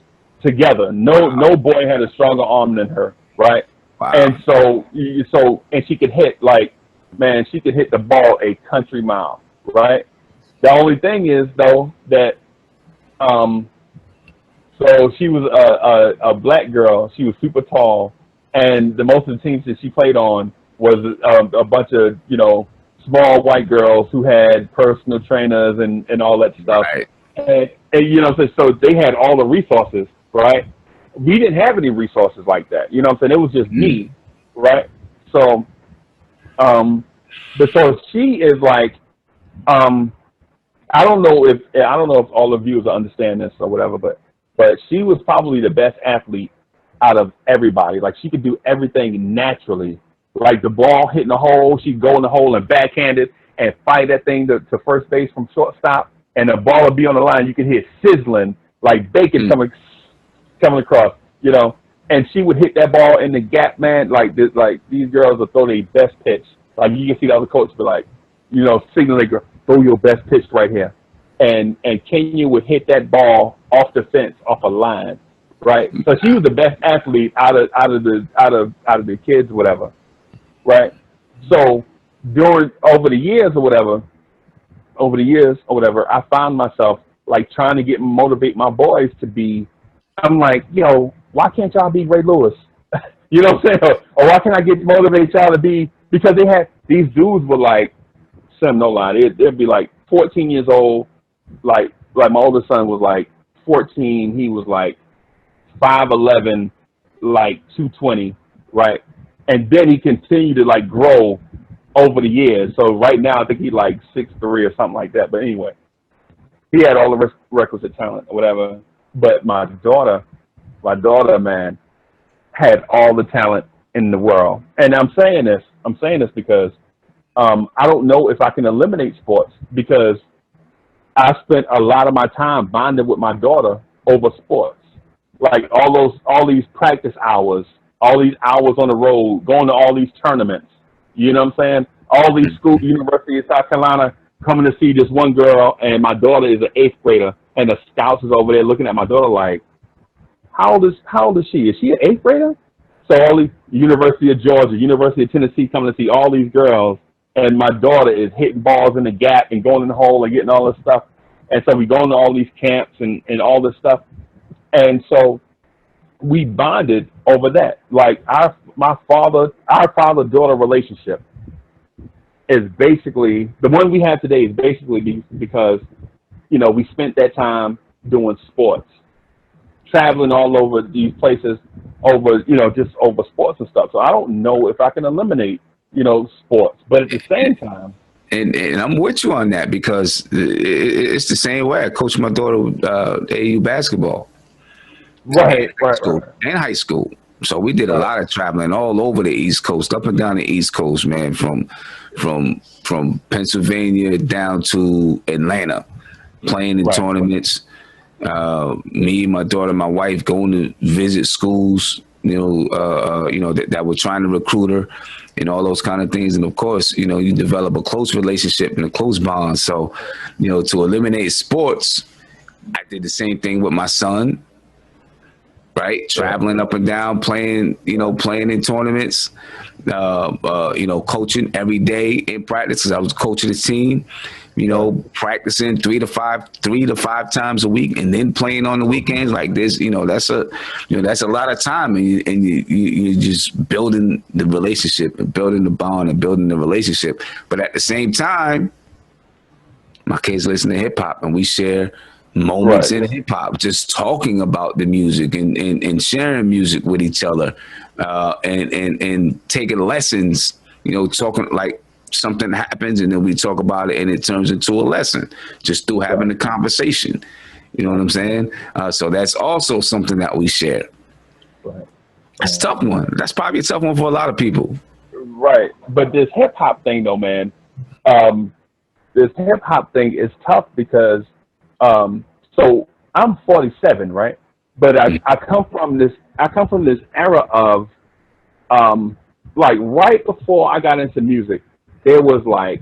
together. No boy had a stronger arm than her, right? Wow. And and she could hit she could hit the ball a country mile, right? The only thing is though that So she was a black girl. She was super tall, and the most of the teams that she played on was a bunch of small white girls who had personal trainers and all that stuff. Right. And so they had all the resources, right? We didn't have any resources like that. You know what I'm saying? It was just me, right? So, but so she is like, I don't know if all the viewers understand this or whatever, but she was probably the best athlete out of everybody. Like she could do everything naturally. Like the ball hitting the hole, she'd go in the hole and backhand it and fight that thing to first base from shortstop, and the ball would be on the line. You could hear sizzling like bacon coming across, and she would hit that ball in the gap, man. Like this, like these girls would throw their best pitch. Like you can see the other coach be like, signaling, throw your best pitch right here. And Kenya would hit that ball off the fence, off a line, right? So she was the best athlete out of the kids, whatever, right? So over the years or whatever, I found myself like trying to motivate my boys to be. I'm like, why can't y'all be Ray Lewis? You know what I'm saying? Or why can't I motivate y'all to be? Because they had these dudes were like, no lie, they'd be like 14 years old. Like my oldest son was like 14. He was like 5'11", like 220, right? And then he continued to like grow over the years. So right now I think he's like 6'3" or something like that. But anyway, he had all the requisite talent or whatever. But my daughter, man, had all the talent in the world. And I'm saying this because I don't know if I can eliminate sports, because I spent a lot of my time bonding with my daughter over sports. Like all these practice hours, all these hours on the road, going to all these tournaments. You know what I'm saying? All these schools, University of South Carolina, coming to see this one girl, and my daughter is an 8th grader, and the scouts is over there looking at my daughter like, how old is she? Is she an 8th grader? So all these University of Georgia, University of Tennessee coming to see all these girls, and my daughter is hitting balls in the gap and going in the hole and getting all this stuff. And so we go into all these camps and all this stuff. And so we bonded over that. Like our father-daughter relationship is basically, the one we have today is basically because, we spent that time doing sports, traveling all over these places over, just over sports and stuff. So I don't know if I can eliminate, sports, but at the same time. And I'm with you on that, because it's the same way. I coached my daughter AU basketball. Right. And high school. So we did a lot of traveling all over the East Coast, up and down the East Coast, man, from Pennsylvania down to Atlanta, playing in tournaments. Me, my daughter, my wife going to visit schools, that were trying to recruit her and all those kind of things. And of course, you develop a close relationship and a close bond. So, to eliminate sports, I did the same thing with my son, right? Traveling up and down, playing in tournaments, coaching every day in practice, because I was coaching the team. Practicing 3 to 5 times a week, and then playing on the weekends like this. That's a lot of time, and you're just building the relationship and building the bond and building the relationship. But at the same time, my kids listen to hip hop, and we share moments in hip hop, just talking about the music and sharing music with each other, and taking lessons. Talking like, something happens and then we talk about it and it turns into a lesson just through having a conversation. You know what I'm saying? So that's also something that we share. Right. That's a tough one. That's probably a tough one for a lot of people. Right. But this hip hop thing though, man, this hip hop thing is tough because, so I'm 47, right? But I come from this era of, like right before I got into music, there was like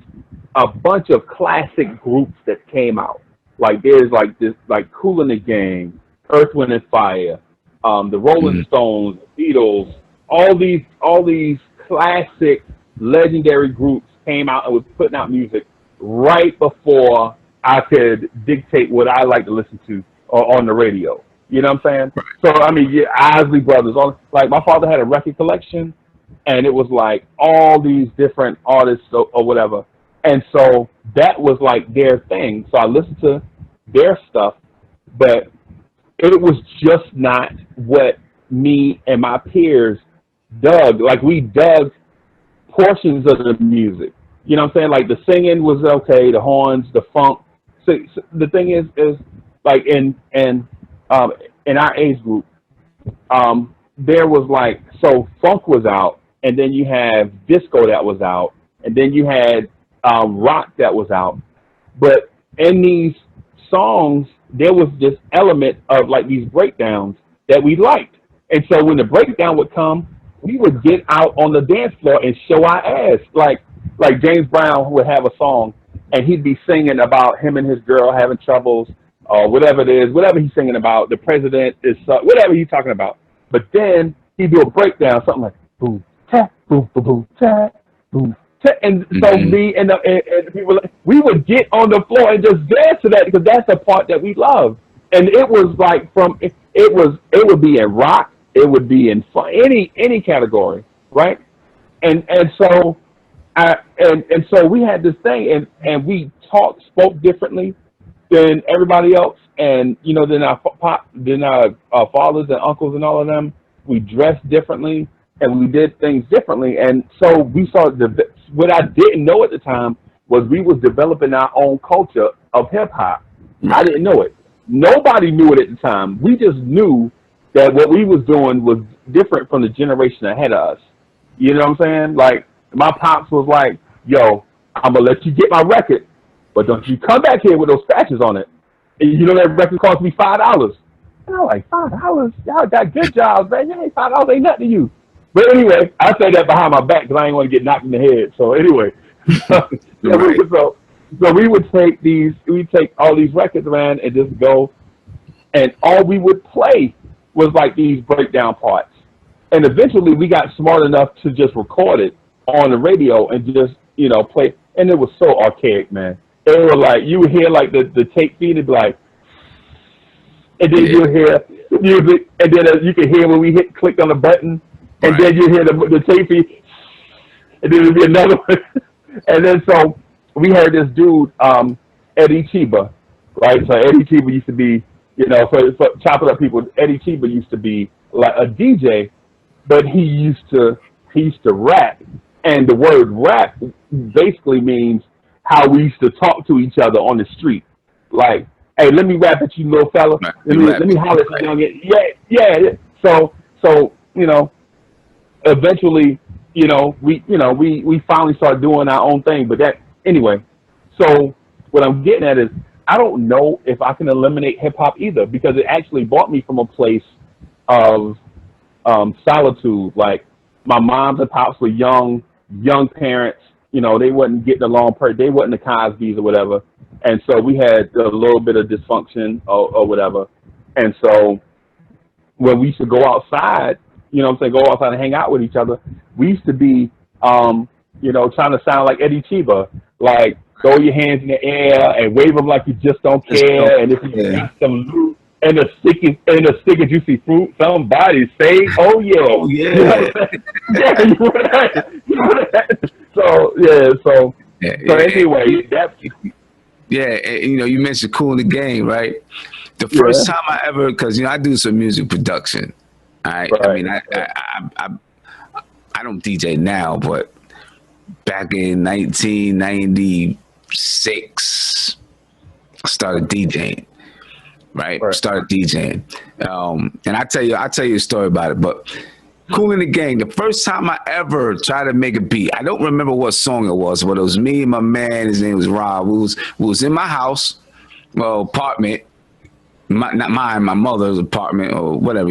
a bunch of classic groups that came out. Like there's like this, like Kool and the Gang, Earth, Wind and Fire, the Rolling Stones, Beatles, all these classic legendary groups came out and was putting out music right before I could dictate what I like to listen to on the radio. You know what I'm saying? So I mean, yeah, Isley Brothers. Like my father had a record collection, and it was like all these different artists or whatever. And so that was like their thing. So I listened to their stuff, but it was just not what me and my peers dug. Like we dug portions of the music. You know what I'm saying? Like the singing was okay, the horns, the funk. So the thing is like in our age group, there was like, so funk was out, and then you have disco that was out, and then you had rock that was out. But in these songs, there was this element of like these breakdowns that we liked. And so when the breakdown would come, we would get out on the dance floor and show our ass. Like James Brown would have a song, and he'd be singing about him and his girl having troubles, or whatever it is, whatever he's singing about. The president is whatever he's talking about. But then he'd do a breakdown, something like boom, ta, boom, boom, boom, ta, boom. And so me and the people, we would get on the floor and just dance to that because that's the part that we love. And it was like it would be in rock, it would be in any category, right? And so so we had this thing, and we spoke differently than everybody else, and you know, then our fathers and uncles and all of them, we dressed differently and we did things differently. And so we saw what I didn't know at the time was we was developing our own culture of hip hop. I didn't know it. Nobody knew it at the time. We just knew that what we was doing was different from the generation ahead of us. You know what I'm saying? Like my pops was like, "Yo, I'm gonna let you get my record, but don't you come back here with those scratches on it." And you know that record cost me $5. And I'm like, $5? Y'all got good jobs, man. Yeah, $5 ain't nothing to you. But anyway, I say that behind my back because I ain't want to get knocked in the head. So anyway, so we would take all these records, man, and just go, and all we would play was like these breakdown parts. And eventually we got smart enough to just record it on the radio and just, you know, play. And it was so archaic, man. It was like, you would hear like the tape feed, it'd be like, and then you hear music, and then you could hear when we clicked on the button, and then you hear the tape feed, and then there'd be another one. And then so we heard this dude, Eddie Chiba, right? So Eddie Chiba used to be, you know, for chopping up people, Eddie Chiba used to be like a DJ, but he used to rap. And the word rap basically means how we used to talk to each other on the street. Like, hey, let me rap at you, little fella. Let me holler at you, young. Yeah. So you know, eventually, you know, we finally started doing our own thing. But that anyway. So what I'm getting at is, I don't know if I can eliminate hip hop either, because it actually brought me from a place of solitude. Like my moms and pops were young parents. You know, they wasn't getting along. They wasn't the Cosbys or whatever. And so we had a little bit of dysfunction or whatever. And so when we used to go outside, you know what I'm saying, go outside and hang out with each other, we used to be, you know, trying to sound like Eddie Chiba, like throw your hands in the air and wave them like you just don't care. And if you got some loot and a stick of juicy fruit, somebody say, "Oh yeah, oh yeah." You know yeah, you know that. So anyway, that's. Yeah, and, you know, you mentioned Cool in the Game, right? The first time I ever, because, you know, I do some music production. I mean, I don't DJ now, but back in 1996, I started DJing. Right? Started DJing, and I tell you a story about it. But Cool in the Game, the first time I ever tried to make a beat, I don't remember what song it was, but it was me and my man. His name was Rob. We was in my house, well, apartment, not mine, my mother's apartment or whatever.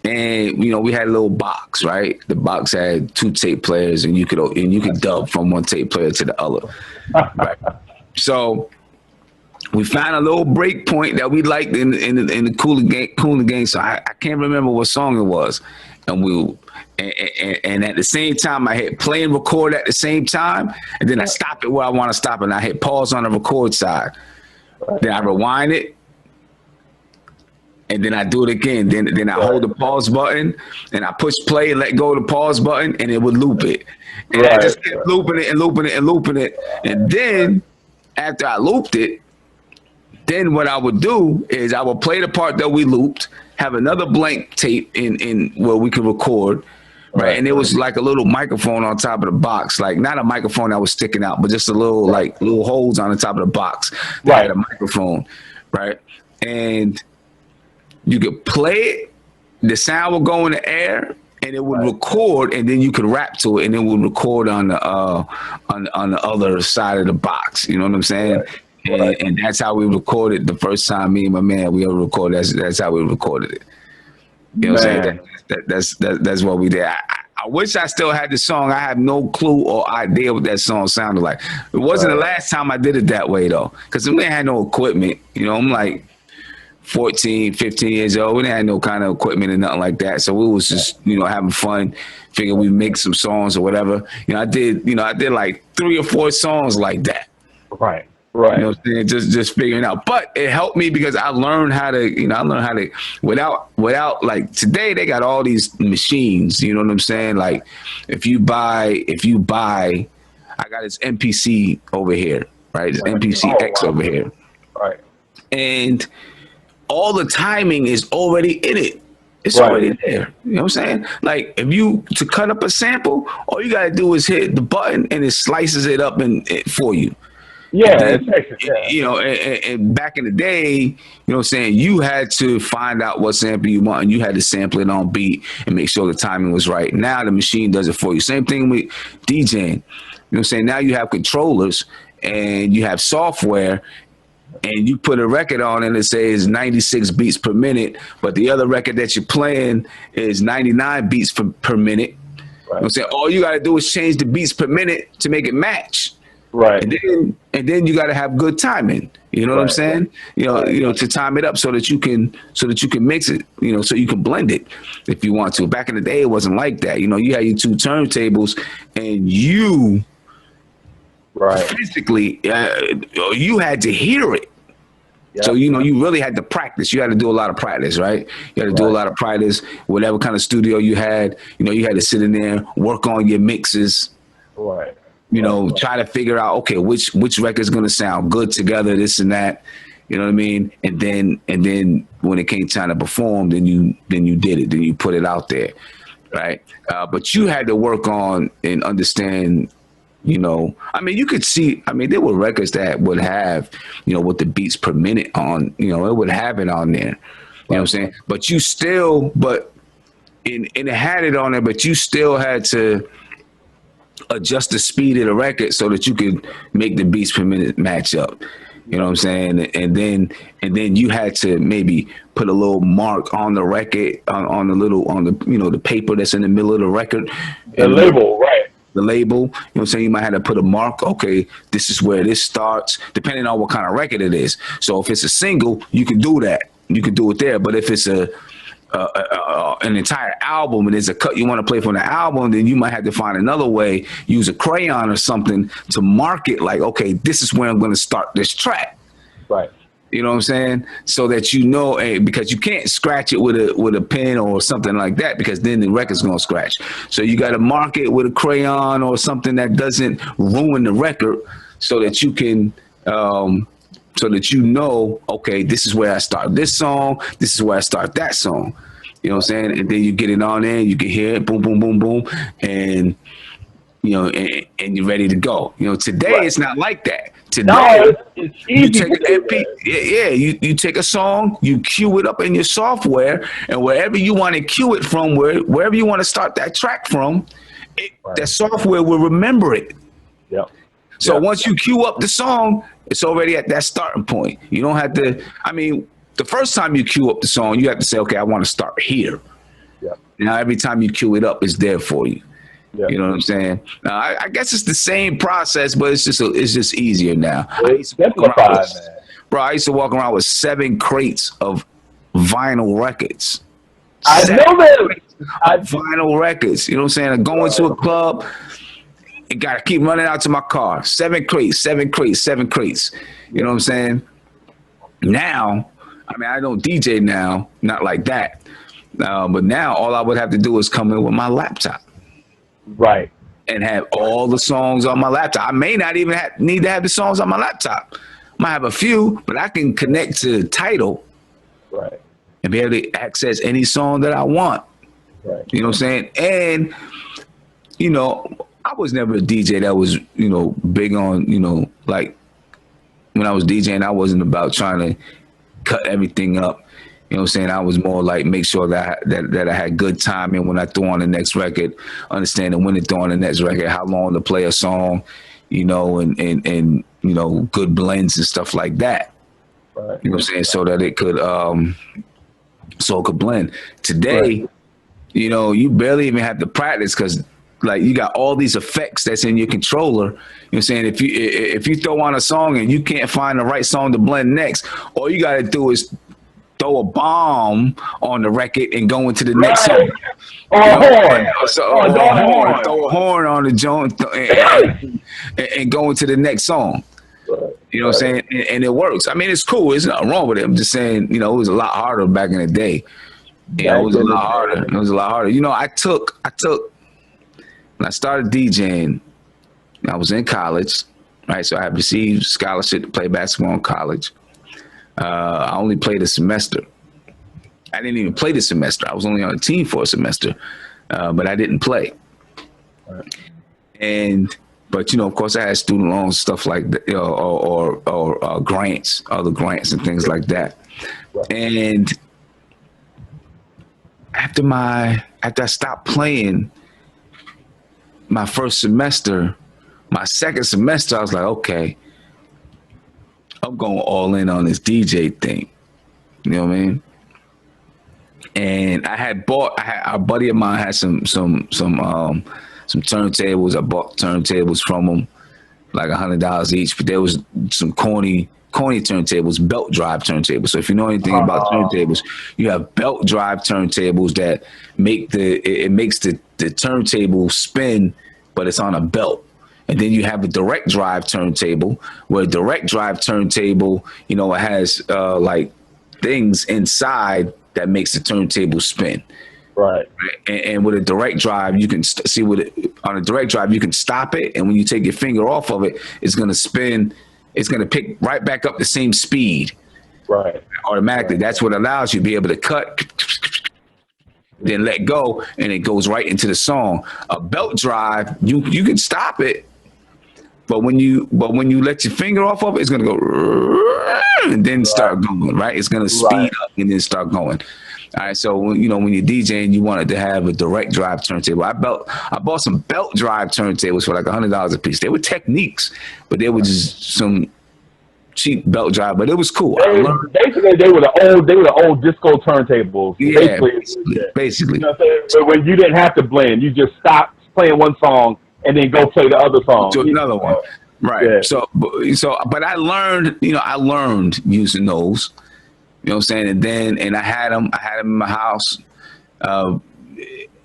And you know, we had a little box, right? The box had 2 tape players, and you could dub from one tape player to the other, right? So we found a little break point that we liked in the Cool in the Game. So I can't remember what song it was, and and at the same time I hit play and record at the same time, and then I stop it where I want to stop, and I hit pause on the record side. Then I rewind it, and then I do it again. Then I hold the pause button and I push play and let go of the pause button, and it would loop it. And I just kept looping it and looping it and looping it. And then after I looped it, then what I would do is I would play the part that we looped, have another blank tape in where we could record, right? And it was like a little microphone on top of the box, like not a microphone that was sticking out, but just a little like little holes on the top of the box that had a microphone, right? And you could play it, the sound would go in the air, and it would record, and then you could rap to it, and it would record on the other side of the box. You know what I'm saying? And that's how we recorded the first time me and my man we ever recorded. That's how we recorded it. You know what I'm saying? That's what we did. I wish I still had the song. I have no clue or idea what that song sounded like. It wasn't the last time I did it that way though, because we didn't have no equipment. You know, I'm like 14, 15 years old. We didn't have no kind of equipment and nothing like that. So we was just, you know, having fun, figuring we make some songs or whatever. You know, I did like 3 or 4 songs like that. Right. You know what I'm saying? Just figuring out. But it helped me because I learned how to, without like today they got all these machines, you know what I'm saying? Like if you buy, I got this MPC over here, right? This MPC X over here. Right. And all the timing is already in it. It's already there. You know what I'm saying? Like if you to cut up a sample, all you gotta do is hit the button and it slices it up for you. Yeah, then, you know, and back in the day, you know what I'm saying, you had to find out what sample you want and you had to sample it on beat and make sure the timing was right. Now the machine does it for you. Same thing with DJing. You know what I'm saying? Now you have controllers and you have software and you put a record on and it says 96 beats per minute, but the other record that you're playing is 99 beats per minute. You know what I'm saying? All you got to do is change the beats per minute to make it match. Right. And then you got to have good timing. You know what I'm saying? You know, to time it up so that you can mix it, you know, so you can blend it if you want to. Back in the day, it wasn't like that. You know, you had your 2 turntables and you physically, you had to hear it. Yep. So, you know, you really had to practice. You had to do a lot of practice, right? You had to do a lot of practice. Whatever kind of studio you had, you know, you had to sit in there, work on your mixes. Right. You know, try to figure out, okay, which record's gonna sound good together, this and that. You know what I mean? And then when it came time to perform, then you did it. Then you put it out there, right? But you had to work on and understand. You know, I mean, you could see. I mean, there were records that would have, you know, with the beats per minute on. You know, it would have it on there. You know what I'm saying? But you still, and it had it on there, but you still had to adjust the speed of the record so that you could make the beats per minute match up. You know what I'm saying? And then you had to maybe put a little mark on the record on the you know, the paper that's in the middle of the record. The label, right. The label, you know what I'm saying? You might have to put a mark. Okay, this is where this starts, depending on what kind of record it is. So if it's a single, you can do that. You can do it there. But if it's an entire album and there's a cut you want to play from the album, then you might have to find another way, use a crayon or something to mark it like, okay, this is where I'm going to start this track. Right. You know what I'm saying? So that you know, because you can't scratch it with a pen or something like that, because then the record's going to scratch. So you got to mark it with a crayon or something that doesn't ruin the record so that you can, so that you know, okay, this is where I start this song, this is where I start that song. You know what I'm saying? And then you get it on there, you can hear it, boom, boom, boom, boom, and you know, and you're ready to go. You know, today it's not like that. Today, it's easy. You take a song, you cue it up in your software, and wherever you want to cue it from, wherever you want to start that track from, that software will remember it. Yeah. So once you cue up the song, it's already at that starting point. You don't have to, I mean, the first time you cue up the song, you have to say, okay, I want to start here. Yeah. Now, every time you cue it up, it's there for you. Yeah. You know what I'm saying? Now, I guess it's the same process, but it's just easier now. I used to walk around with 7 crates of vinyl records. I know that. Vinyl records. You know what I'm saying? I go into a club, and got to keep running out to my car. 7 crates, 7 crates, 7 crates. You know what I'm saying? Now, I mean, I don't DJ now, not like that. But now all I would have to do is come in with my laptop. Right. And have all the songs on my laptop. I may not even need to have the songs on my laptop. I might have a few, but I can connect to Tidal. Right. And be able to access any song that I want. Right. You know what I'm saying? And, you know, I was never a DJ that was, you know, big on, you know, like when I was DJing, I wasn't about trying to cut everything up. You know what I'm saying? I was more like make sure that I had good timing when I throw on the next record, understanding when to throw on the next record, how long to play a song, you know, and you know, good blends and stuff like that. Right. You know what I'm saying? So that it could blend. Today, right. You know, you barely even have to practice because like you got all these effects that's in your controller. You know what I'm saying? If you throw on a song and you can't find the right song to blend next, all you gotta do is throw a bomb on the record and go into the next song. Or a horn. Throw a horn on the joint and go into the next song. You know what I'm saying? And it works. I mean, it's cool. There's nothing wrong with it. I'm just saying, you know, it was a lot harder back in the day. You know, it was a lot harder. It was a lot harder. You know, I took when I started DJing, I was in college, right? So I had received scholarship to play basketball in college. I only played a semester. I didn't even play the semester. I was only on a team for a semester, but I didn't play. But you know, of course, I had student loans, stuff like that, or grants, other grants and things like that. And after I stopped playing my first semester, my second semester, I was like, okay, I'm going all in on this DJ thing. You know what I mean? And a buddy of mine had some turntables. I bought turntables from him, like $100 each. But there was some corny turntables, belt drive turntables. So if you know anything about turntables, you have belt drive turntables that makes the turntable spin, but it's on a belt. And then you have a direct drive turntable, where a direct drive turntable, you know, it has like things inside that makes the turntable spin. Right. And with a direct drive, you can see on a direct drive, you can stop it. And when you take your finger off of it, it's going to spin. It's going to pick right back up the same speed. Right. Automatically. Right. That's what allows you to be able to cut, then let go, and it goes right into the song. A belt drive, you can stop it. But when you let your finger off of it, it's going to go and then start going, right? It's going to speed up and then start going. All right, so you know when you're DJing, you wanted to have a direct drive turntable. I bought some belt drive turntables for like $100 a piece. They were Techniques, but they were just some cheap belt drive. But it was cool. Basically, they were the old disco turntables. Yeah, basically. You know what I'm saying? But when you didn't have to blend, you just stopped playing one song and then go play the other song to another one. Right. Yeah. So, but I learned using those. You know what I'm saying? And I had them in my house. And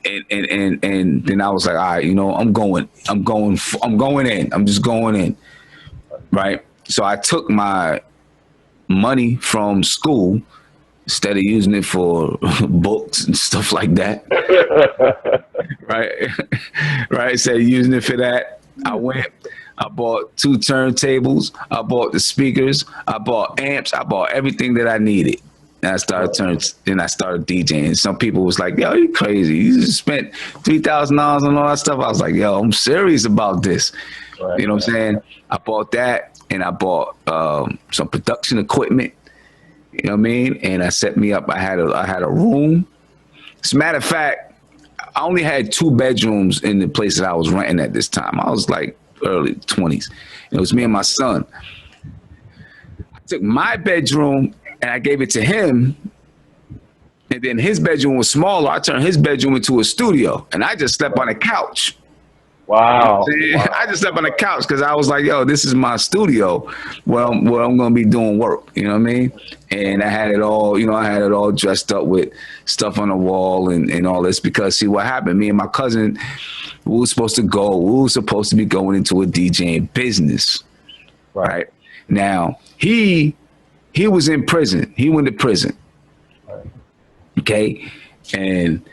then I was like, all right, you know, I'm going in. I'm just going in. Right. So I took my money from school instead of using it for books and stuff like that. Right. Right. Instead of using it for that, I bought 2 turntables. I bought the speakers. I bought amps. I bought everything that I needed. And I started DJing. Some people was like, yo, you crazy. You just spent $3,000 on all that stuff. I was like, yo, I'm serious about this. Right, you know what I'm saying? I bought that, and I bought some production equipment. You know what I mean? And I set me up. I had a room. As a matter of fact, I only had 2 bedrooms in the place that I was renting at this time. I was like early 20s. It was me and my son. I took my bedroom and I gave it to him, and then his bedroom was smaller. I turned his bedroom into a studio, and I just slept on a couch. Wow. I just slept on the couch because I was like, yo, this is my studio where I'm going to be doing work. You know what I mean? And I had it all dressed up with stuff on the wall and all this because, see, what happened, me and my cousin, we were supposed to be going into a DJing business. Right. Now, he he was in prison. He went to prison. Okay. And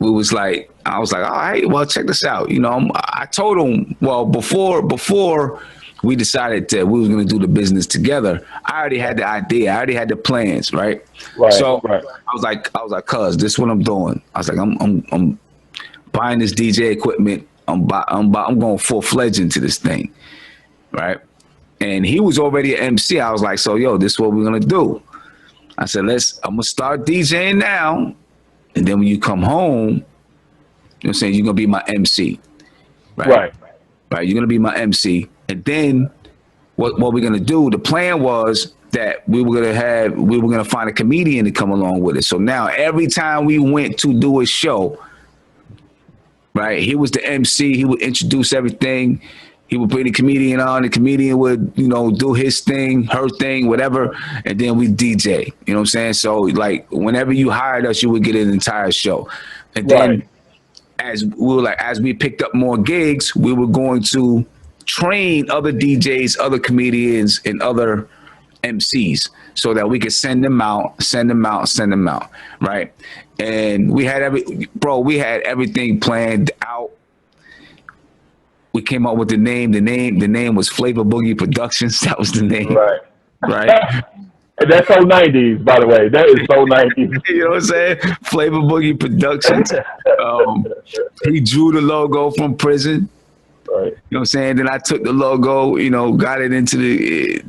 I was like, all right, well, check this out. You know, I told him, well, before we decided that we was going to do the business together, I already had the idea. I already had the plans, right? So I was like, cuz, this is what I'm doing. I was like, I'm buying this DJ equipment. I'm going full-fledged into this thing, right? And he was already an MC. I was like, so, yo, this is what we're going to do. I said, I'm going to start DJing now. And then when you come home, you know what I'm saying, you're going to be my MC. Right. You're going to be my MC. And then what we're going to do, the plan was that we were going to find a comedian to come along with it. So now every time we went to do a show, right, he was the MC. He would introduce everything. He would bring the comedian on. The comedian would, you know, do his thing, her thing, whatever. And then we DJ. You know what I'm saying? So, like, whenever you hired us, you would get an entire show. And then as we picked up more gigs, we were going to train other DJs, other comedians, and other MCs so that we could send them out, right? And we had everything planned out. We came up with the name. The name was Flavor Boogie Productions. That was the name. Right. And that's so 90s, by the way. That is so 90s. You know what I'm saying? Flavor Boogie Productions. He drew the logo from prison. Right. You know what I'm saying? Then I took the logo, you know, got it into the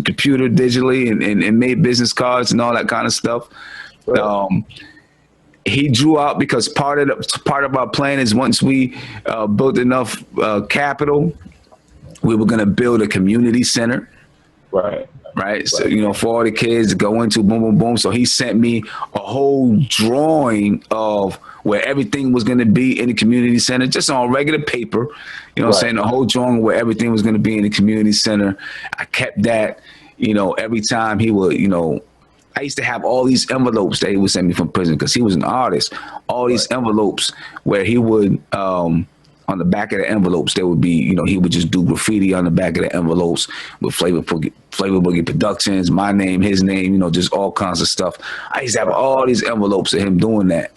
computer digitally and made business cards and all that kind of stuff. Right. He drew out because part of our plan is once we built enough capital, we were going to build a community center. Right. So, you know, for all the kids to go into, boom, boom, boom. So he sent me a whole drawing of where everything was going to be in the community center, just on regular paper. You know what I'm saying? The whole drawing where everything was going to be in the community center. I kept that, you know, every time he would, you know, I used to have all these envelopes that he would send me from prison because he was an artist. All these envelopes where he would, on the back of the envelopes, there would be, you know, he would just do graffiti on the back of the envelopes with Flavor Boogie Productions, my name, his name, you know, just all kinds of stuff. I used to have all these envelopes of him doing that.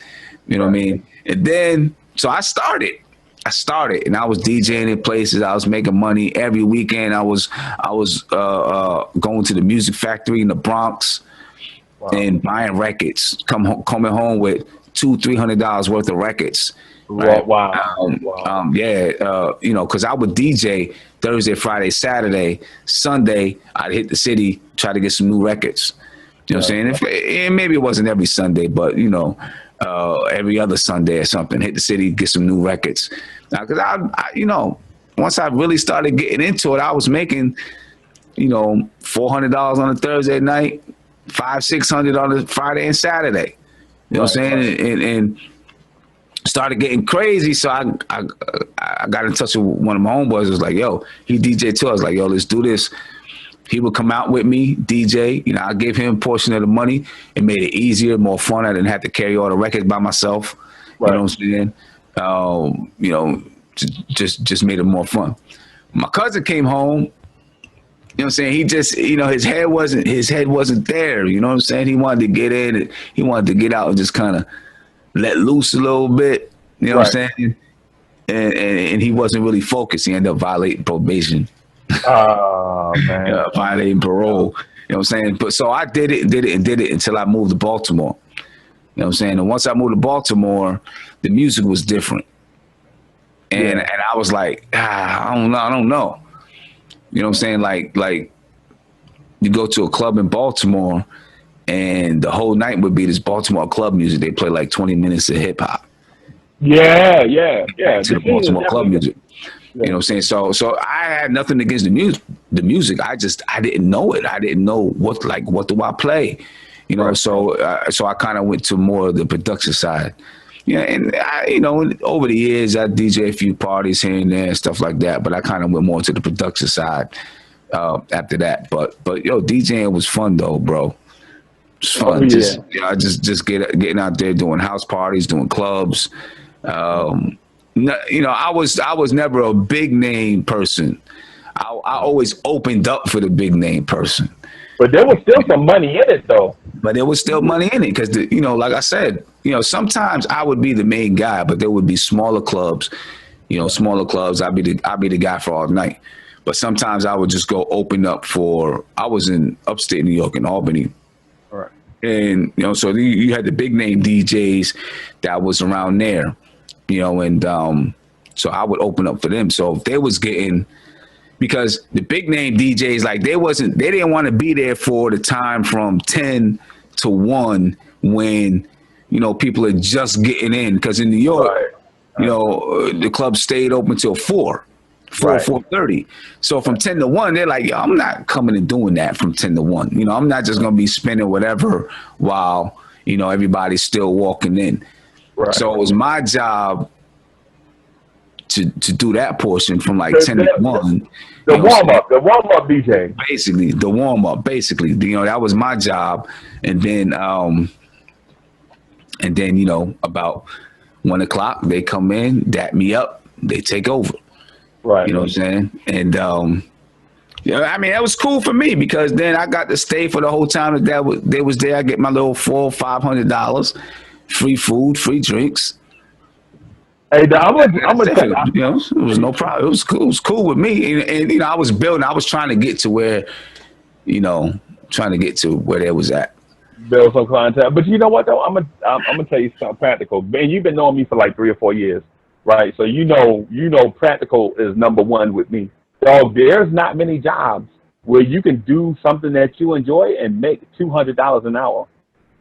You know what I mean? And then, so I started and I was DJing in places. I was making money every weekend. I was going to the Music Factory in the Bronx. And buying records, coming home with $200-$300 worth of records. Right? Wow. You know, because I would DJ Thursday, Friday, Saturday, Sunday. I'd hit the city, try to get some new records. You know what I'm saying? And maybe it wasn't every Sunday, but you know, every other Sunday or something. Hit the city, get some new records. Now, because I, you know, once I really started getting into it, I was making, you know, $400 on a Thursday night. $500-$600 on a Friday and Saturday, you know what I'm saying, and started getting crazy. So I got in touch with one of my homeboys. Was like, yo, he DJ too. I was like, yo, let's do this. He would come out with me, DJ. You know, I gave him a portion of the money. It made it easier, more fun. I didn't have to carry all the records by myself. You know what I'm saying? You know, just made it more fun. My cousin came home. You know what I'm saying? He just, you know, his head wasn't there. You know what I'm saying? He wanted to get in and he wanted to get out and just kind of let loose a little bit. You know what I'm saying? And he wasn't really focused. He ended up violating probation. Oh, man. Violating parole. You know what I'm saying? But so I did it until I moved to Baltimore. You know what I'm saying? And once I moved to Baltimore, the music was different. And I was like, I don't know. You know what I'm saying? Like you go to a club in Baltimore and the whole night would be this Baltimore club music. They play like 20 minutes of hip hop. Yeah. To the Baltimore club music. You know what I'm saying? So I had nothing against the music. I didn't know it. I didn't know what do I play? You know, so I kind of went to more of the production side. Yeah, and you know, over the years, I DJ a few parties here and there and stuff like that. But I kind of went more to the production side after that. But yo, DJing was fun though, bro. It's fun. Just getting out there doing house parties, doing clubs. You know, I was never a big name person. I always opened up for the big name person. But there was still some money in it, though. But there was still money in it because, like I said, sometimes I would be the main guy, but there would be smaller clubs. Smaller clubs. I'd be the guy for all night. But sometimes I would just go open up for. I was in upstate New York in Albany. All right. And so you had the big name DJs that was around there, and so I would open up for them. So if they was getting, because the big name DJs, like they didn't want to be there for the time from 10 to 1 when people are just getting in, because in New York, the club stayed open till 4:30. So from 10 to 1, they're like, yo, I'm not coming and doing that from 10 to 1. I'm not just going to be spending whatever while, everybody's still walking in. Right. So it was my job to do that portion from like 10 to 1. The warm-up DJ. Basically, the warm-up, that was my job. And then, about 1 o'clock, they come in, dap me up, they take over. Right. You know what I'm saying? And, that was cool for me because then I got to stay for the whole time that they was there. I get my little $400-500, free food, free drinks. Hey, I'm gonna tell you, it was no problem. It was cool. It was cool with me. And I was building. I was trying to get to where, they was at. Build some clientele. But you know what though? I'm gonna tell you something practical. Man, you've been knowing me for like 3 or 4 years, right? So you know, practical is number one with me. So there's not many jobs where you can do something that you enjoy and make $200 an hour.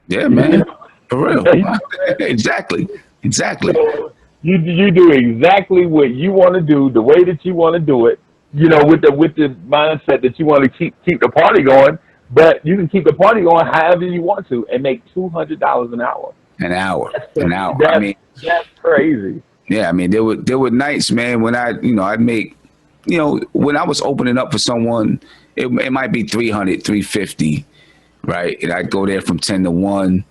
Yeah, man, for real. Exactly. So you do exactly what you want to do, the way that you want to do it. With the mindset that you want to keep the party going. But you can keep the party going however you want to and make $200 an hour. An hour. That's crazy. Yeah, there were nights, man, when I'd make, when I was opening up for someone, it might be 300, 350, right? And I'd go there from 10 to 1,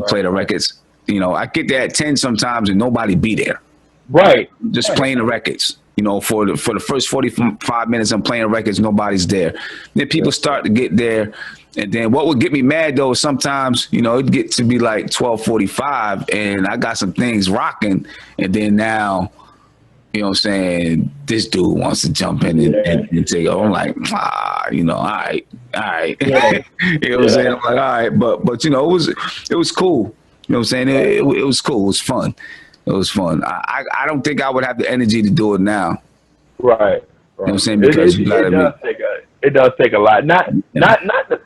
play the records. I get there at 10 sometimes and nobody be there. Right. Just playing the records. For the first 45 minutes, I'm playing records, nobody's there. Then people start to get there, and then what would get me mad though, sometimes, it'd get to be like 12:45, and I got some things rocking, and then now, this dude wants to jump in and take over. I'm like, all right. Yeah. You know what I'm saying? I'm like, all right, but it was cool. You know what I'm saying? It was cool. It was fun. It was fun. I don't think I would have the energy to do it now. Right. You know what I'm saying? Because it does take a lot. Not the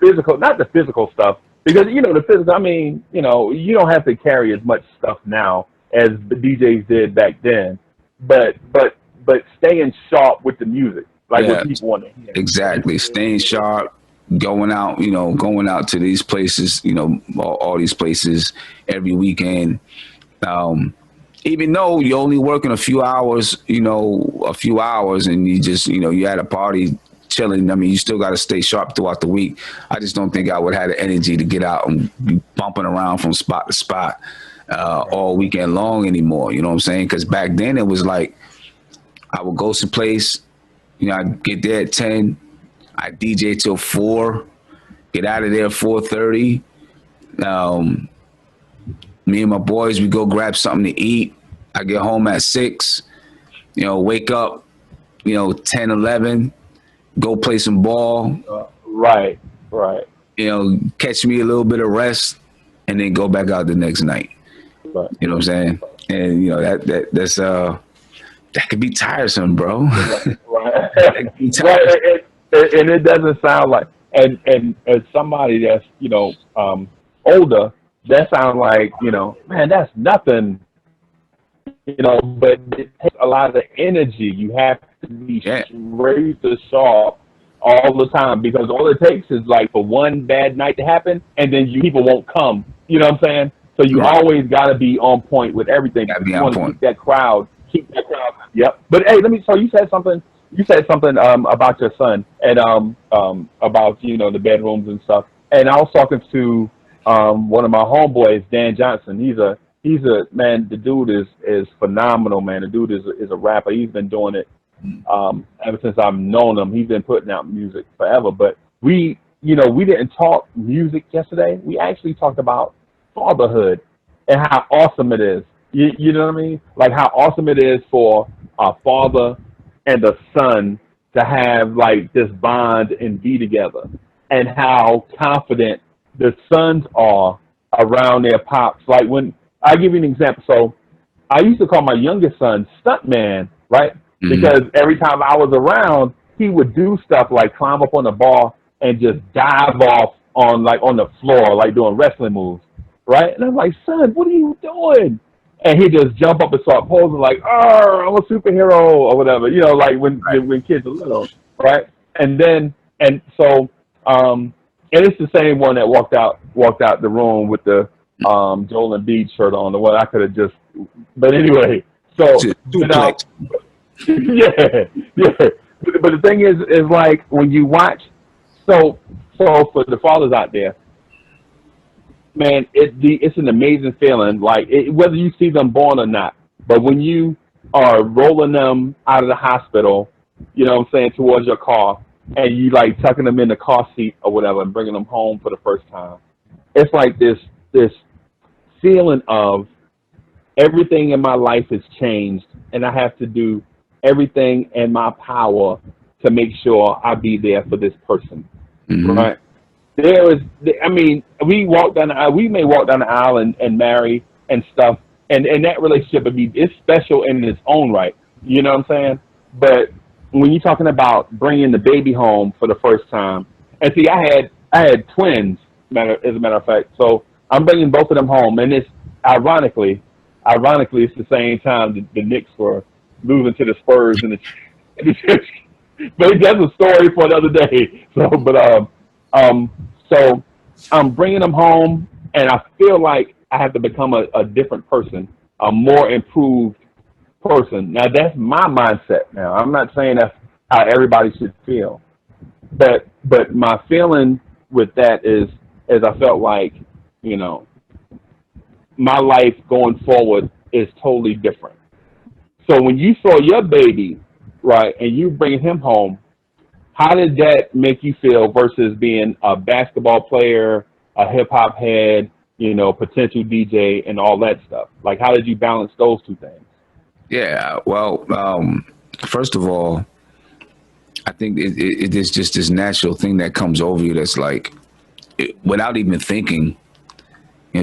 physical stuff. Because the physical, you don't have to carry as much stuff now as the DJs did back then. But staying sharp with the music, like what people want to hear. Exactly. Staying sharp, going out to these places, all these places every weekend. Even though you're only working a few hours, and you just, you're at a party chilling. You still got to stay sharp throughout the week. I just don't think I would have the energy to get out and be bumping around from spot to spot all weekend long anymore. You know what I'm saying? Because back then it was like I would go someplace, I'd get there at 10, I'd DJ till 4, get out of there 4:30. Me and my boys, we go grab something to eat. I get home at 6, wake up, 10, 11, go play some ball. Right. Catch me a little bit of rest and then go back out the next night. Right. You know what I'm saying? And, that's that could be tiresome, bro. Right. Right. And it doesn't sound like, and as somebody that's, older, that sounds like, man, that's nothing, but it takes a lot of energy. You have to be straight to sharp all the time, because all it takes is like for one bad night to happen, and then people won't come. You know what I'm saying? So you always got to be on point with everything. You want to keep that crowd. Yep. But hey, so you said something about your son and about, the bedrooms and stuff. And I was talking to one of my homeboys, Dan Johnson. He's a man. The dude is phenomenal, man. The dude is a rapper. He's been doing it ever since I've known him. He's been putting out music forever. But we we didn't talk music yesterday. We actually talked about fatherhood and how awesome it is. You know what I mean? Like how awesome it is for a father and a son to have like this bond and be together, and how confident the sons are around their pops. Like when I give you an example, so I used to call my youngest son Stuntman, right? Because every time I was around, he would do stuff like climb up on the bar and just dive off on the floor, like doing wrestling moves, right? And I'm like, son, what are you doing? And he just jump up and start posing like, oh, I'm a superhero or whatever, like when kids are little, right? And so and it's the same one that walked out the room with the Joel Embiid shirt on, the one I could have just. But anyway, so yeah. But the thing is like when you watch, so for the fathers out there, man, it's an amazing feeling. Like whether you see them born or not, but when you are rolling them out of the hospital, you know what I'm saying, towards your car, and you like tucking them in the car seat or whatever and bringing them home for the first time, it's like this feeling of everything in my life has changed, and I have to do everything in my power to make sure I be there for this person, right? We walk down the aisle, we may walk down the aisle and marry and stuff, and that relationship it's special in its own right. You know what I'm saying? But when you're talking about bringing the baby home for the first time, and see, I had twins, as a matter of fact, so I'm bringing both of them home, and it's ironically, it's the same time the Knicks were losing to the Spurs, and but that's a story for another day. So I'm bringing them home, and I feel like I have to become a different person, a more improved person. Now that's my mindset. Now I'm not saying that's how everybody should feel, but my feeling with that is I felt like my life going forward is totally different. So when you saw your baby, right, and you bring him home, how did that make you feel versus being a basketball player, a hip hop head, potential DJ and all that stuff? Like, how did you balance those two things? Yeah, well, first of all, I think it is just this natural thing that comes over you that's like, without even thinking,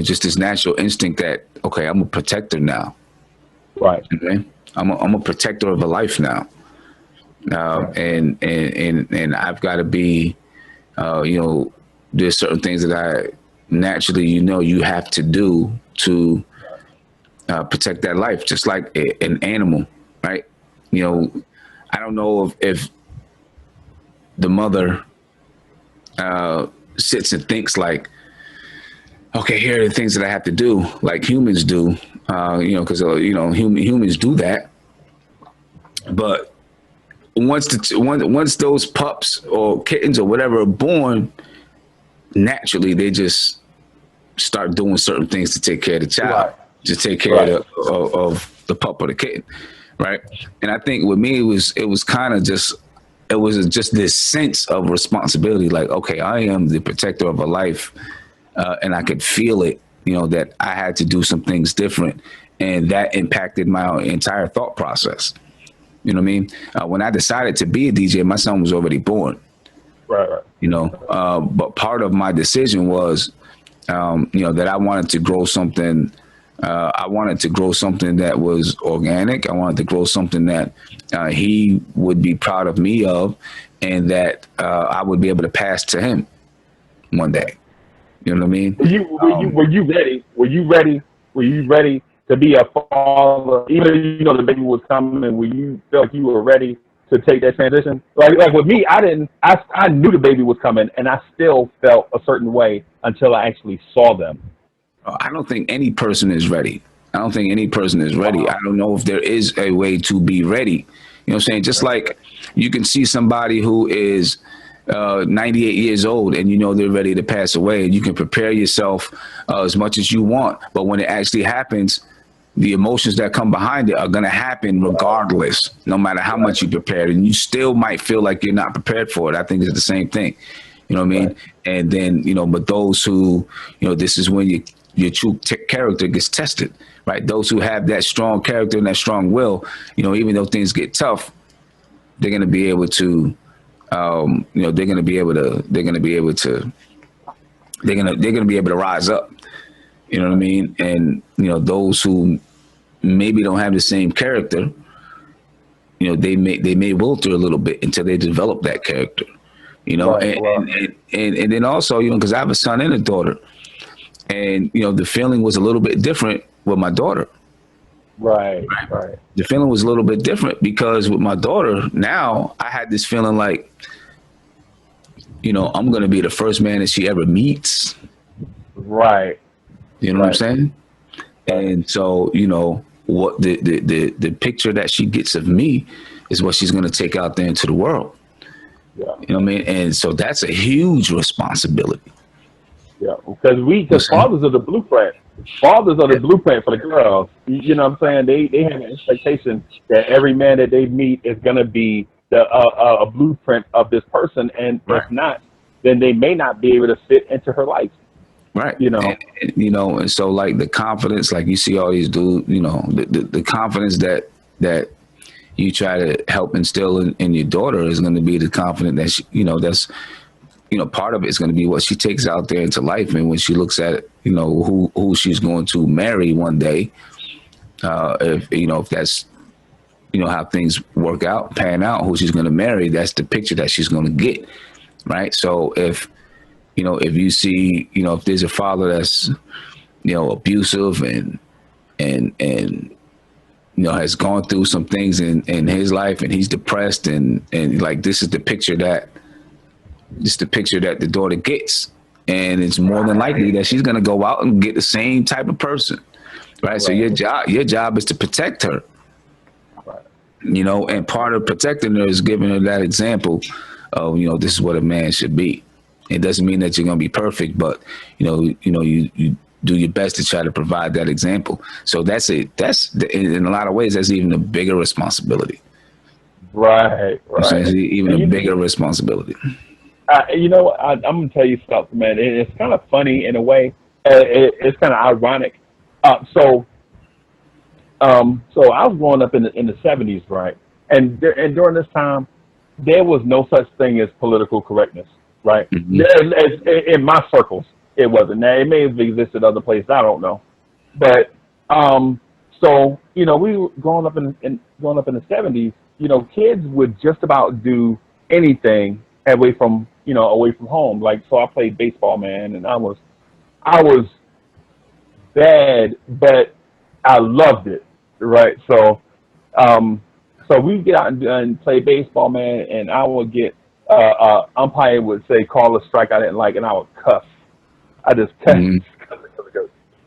just this natural instinct that, okay, I'm a protector now. Right. Okay? I'm a protector of a life now. Right. And I've got to be, there's certain things that I naturally, you have to do to protect that life, just like an animal, right? I don't know if the mother sits and thinks like, okay, here are the things that I have to do, like humans do, because humans do that. But once those pups or kittens or whatever are born, naturally they just start doing certain things to take care of the child, right, to take care of the pup or the kitten, right? And I think with me, it was just this sense of responsibility, like, okay, I am the protector of a life. And I could feel it, that I had to do some things different, and that impacted my entire thought process. You know what I mean? When I decided to be a DJ, my son was already born. Right. But part of my decision was, that I wanted to grow something. I wanted to grow something that was organic. I wanted to grow something that he would be proud of me of, and that I would be able to pass to him one day. You know what I mean? Were you ready? Were you ready to be a father? Even though the baby was coming, were you felt like you were ready to take that transition? Like with me, I knew the baby was coming, and I still felt a certain way until I actually saw them. I don't think any person is ready. I don't know if there is a way to be ready. You know what I'm saying? Just like you can see somebody who is 98 years old and they're ready to pass away, and you can prepare yourself as much as you want, but when it actually happens, the emotions that come behind it are going to happen regardless, no matter how much you prepared, and you still might feel like you're not prepared for it. I think it's the same thing. You know what I mean? And then, but those who, this is when your true character gets tested, right? Those who have that strong character and that strong will, even though things get tough, they're going to be able to, they're going to be able to rise up. You know what I mean? And, those who maybe don't have the same character, they may wilter a little bit until they develop that character. And then also, because I have a son and a daughter, and the feeling was a little bit different with my daughter. Right. The feeling was a little bit different because with my daughter now, I had this feeling like, I'm going to be the first man that she ever meets. Right. You know what I'm saying? And so, what the picture that she gets of me is what she's going to take out there into the world. Yeah. You know what I mean? And so that's a huge responsibility. Yeah, because fathers are the blueprint. Fathers are the blueprint for the girls. You know what I'm saying? They have an expectation that every man that they meet is going to be a blueprint of this person, and if not, then they may not be able to fit into her life. Right. And so like the confidence, like you see all these dudes, the confidence that you try to help instill in your daughter is going to be the confidence that she, that's, part of it is going to be what she takes out there into life. And when she looks at, who she's going to marry one day, if that's, how things pan out, who she's going to marry, that's the picture that she's going to get. Right. So if you see, if there's a father that's, abusive and has gone through some things in his life and he's depressed and like, this is the picture that the daughter gets. And it's more than likely that she's going to go out and get the same type of person. Right. So your job is to protect her, and part of protecting her is giving her that example of, this is what a man should be. It doesn't mean that you're going to be perfect, but, you do your best to try to provide that example. So that's in a lot of ways, that's even a bigger responsibility. Right. So even a bigger responsibility. I'm going to tell you something, man. It's kind of funny in a way. It's kind of ironic. So I was growing up in the 70s, right? And during this time, there was no such thing as political correctness, right? Mm-hmm. In my circles, it wasn't. Now, it may have existed other places, I don't know. But we were growing up in the 70s. Kids would just about do anything away from home. Like, so I played baseball, man, and I was bad, but I loved it, right? So we'd get out and play baseball, man, and I would get umpire would say call a strike I didn't like, and I would cuss. I just cuss. Mm-hmm.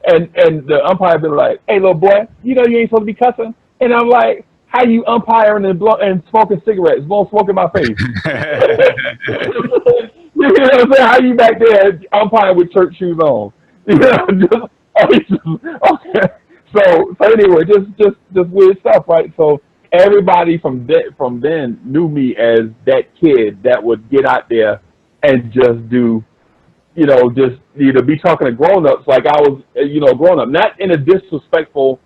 And the umpire would be like, "Hey, little boy, you ain't supposed to be cussing." And I'm like, "How you umpiring and smoking cigarettes? Won't smoke in my face." You know what I'm saying? How you back there umpiring with church shoes on? Okay. So anyway, just weird stuff, right? So everybody from then knew me as that kid that would get out there and just do, just be talking to grown-ups like I was, grown up, not in a disrespectful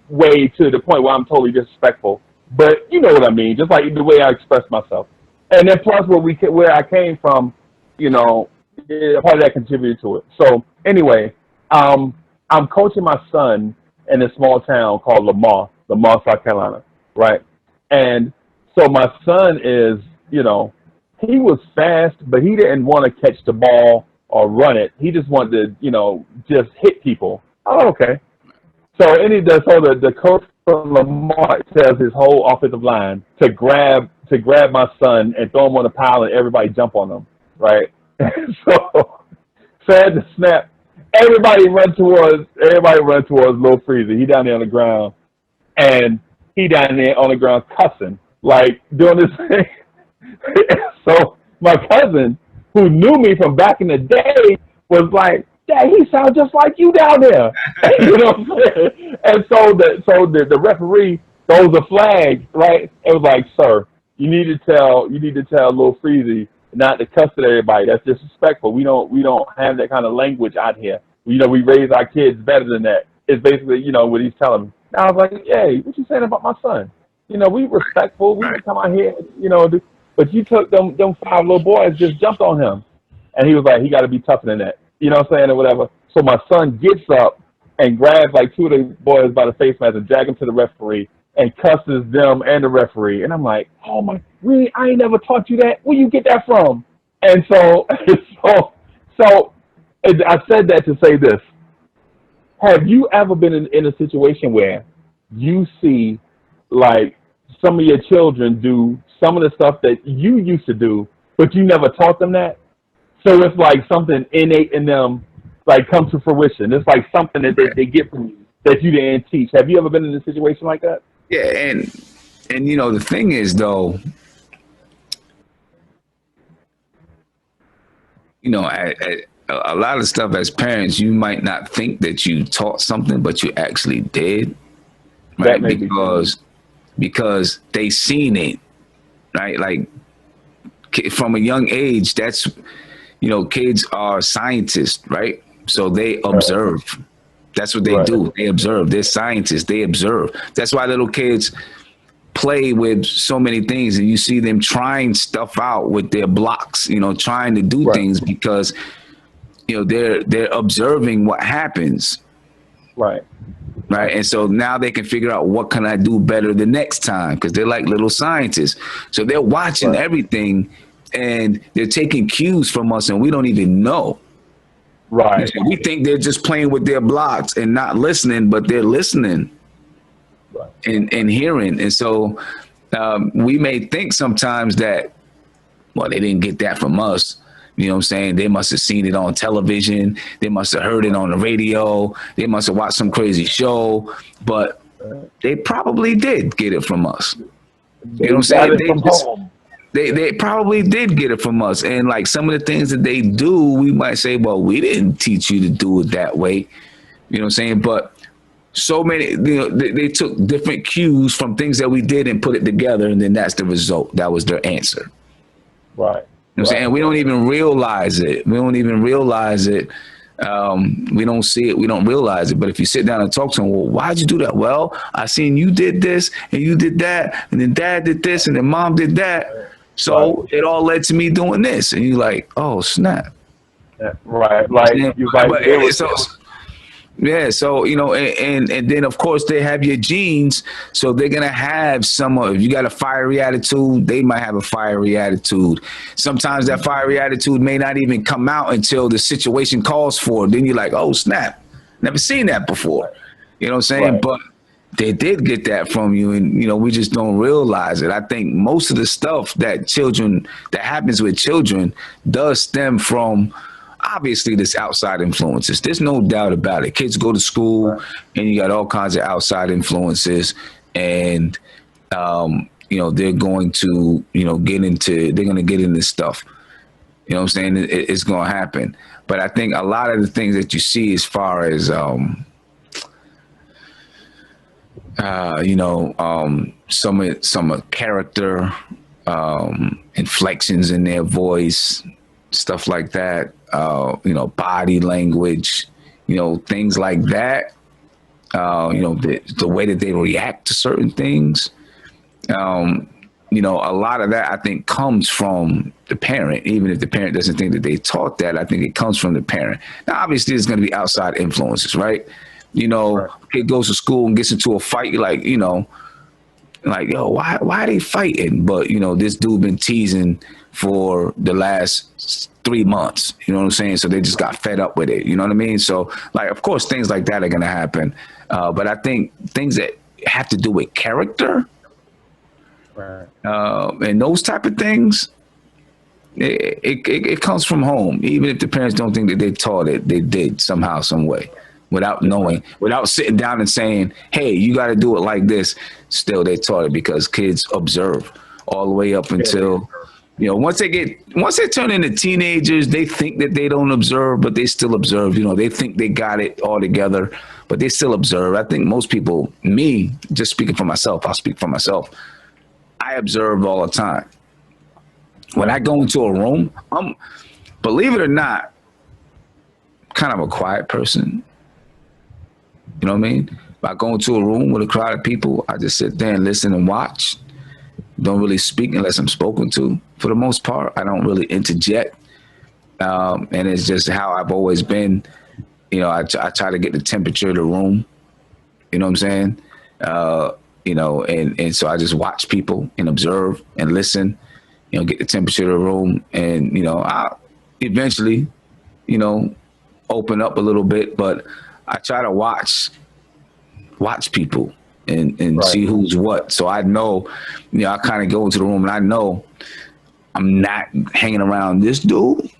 way to the point where I'm totally disrespectful, but you know what I mean, just like the way I express myself. And then plus where I came from, part of that contributed to it. So anyway, I'm coaching my son in a small town called Lamar, South Carolina, right? And so my son is, he was fast, but he didn't want to catch the ball or run it. He just wanted to, just hit people. Oh, okay. So the coach from Lamar tells his whole offensive line to grab my son and throw him on a pile and everybody jump on him, right? So at the snap, everybody run towards little Freezie. He down there on the ground, and he down there on the ground cussing, like doing this thing. So my cousin, who knew me from back in the day, was like, "Dad, he sounds just like you down there." You know what I'm saying? And so the referee throws a flag, right? It was like, "Sir, you need to tell little Freezie not to cuss at everybody. That's disrespectful. We don't have that kind of language out here. We raise our kids better than that. It's basically, what he's telling me. And I was like, hey, what you saying about my son? We respectful. We Right. can come out here, but you took them 5 little boys, just jumped on him. And he was like, he got to be tougher than that. You know what I'm saying, or whatever. So my son gets up and grabs like 2 of the boys by the face mask and drag them to the referee and cusses them and the referee. And I'm like, oh my, really? I ain't never taught you that. Where you get that from? And so, so I said that to say this. Have you ever been in a situation where you see like some of your children do some of the stuff that you used to do, but you never taught them that? So it's like something innate in them, like come to fruition. It's like something that they get from you that you didn't teach. Have you ever been in a situation like that? Yeah, and the thing is though, a lot of stuff as parents, you might not think that you taught something, but you actually did, right? Because they seen it, right? Like from a young age, that's kids are scientists, right? So they observe. That's what they do. They observe. They're scientists. They observe. That's why little kids play with so many things, and you see them trying stuff out with their blocks, trying to do things because they're observing what happens. Right. And so now they can figure out what can I do better the next time, because they're like little scientists. So they're watching everything and they're taking cues from us and we don't even know. Right. We think they're just playing with their blocks and not listening, but they're listening and hearing. And so we may think sometimes that, well, they didn't get that from us. You know what I'm saying? They must have seen it on television. They must have heard it on the radio. They must have watched some crazy show, but they probably did get it from us. You know what I'm saying? They probably did get it from us. And like some of the things that they do, we might say, well, we didn't teach you to do it that way. You know what I'm saying? But so many, they took different cues from things that we did and put it together. And then that's the result. That was their answer. Right. You know what I'm saying? We don't even realize it. We don't even realize it. We don't see it. We don't realize it. But if you sit down and talk to them, well, why'd you do that? Well, I seen you did this and you did that. And then dad did this and then mom did that. So it all led to me doing this. And you're like, oh, snap. Right. Like, you're like, so, and then of course they have your genes. So they're going to have if you got a fiery attitude, they might have a fiery attitude. Sometimes that fiery attitude may not even come out until the situation calls for it. Then you're like, oh, snap. Never seen that before. You know what I'm saying? Right. But they did get that from you. And, we just don't realize it. I think most of the stuff that happens with children does stem from obviously this outside influences. There's no doubt about it. Kids go to school and you got all kinds of outside influences and, they're going to, they're going to get into stuff. You know what I'm saying? It's going to happen. But I think a lot of the things that you see as far as, some character, inflections in their voice, stuff like that, body language, things like that, the way that they react to certain things, a lot of that I think comes from the parent. Even if the parent doesn't think that they taught that, I think it comes from the parent. Now, obviously, there's going to be outside influences, right? Kid goes to school and gets into a fight, like, like, yo, why are they fighting? But, this dude been teasing for the last 3 months, you know what I'm saying? So they just got fed up with it, you know what I mean? So, like, of course, things like that are going to happen. But I think things that have to do with character and those type of things, it comes from home. Even if the parents don't think that they taught it, they did somehow, some way. Without knowing, without sitting down and saying, hey, you got to do it like this. Still, they taught it because kids observe all the way up until, once they turn into teenagers, they think that they don't observe, but they still observe. They think they got it all together, but they still observe. I think most people, me, just speaking for myself, I'll speak for myself. I observe all the time. When I go into a room, believe it or not, kind of a quiet person. You know what I mean? If I go into a room with a crowd of people, I just sit there and listen and watch. Don't really speak unless I'm spoken to. For the most part, I don't really interject. And it's just how I've always been. You know, I try to get the temperature of the room. You know what I'm saying? You know, and so I just watch people and observe and listen, you know, get the temperature of the room. And, you know, I'll eventually, you know, open up a little bit, but I try to watch people and right. See who's what. So I know, you know, I kind of go into the room and I know I'm not hanging around this dude,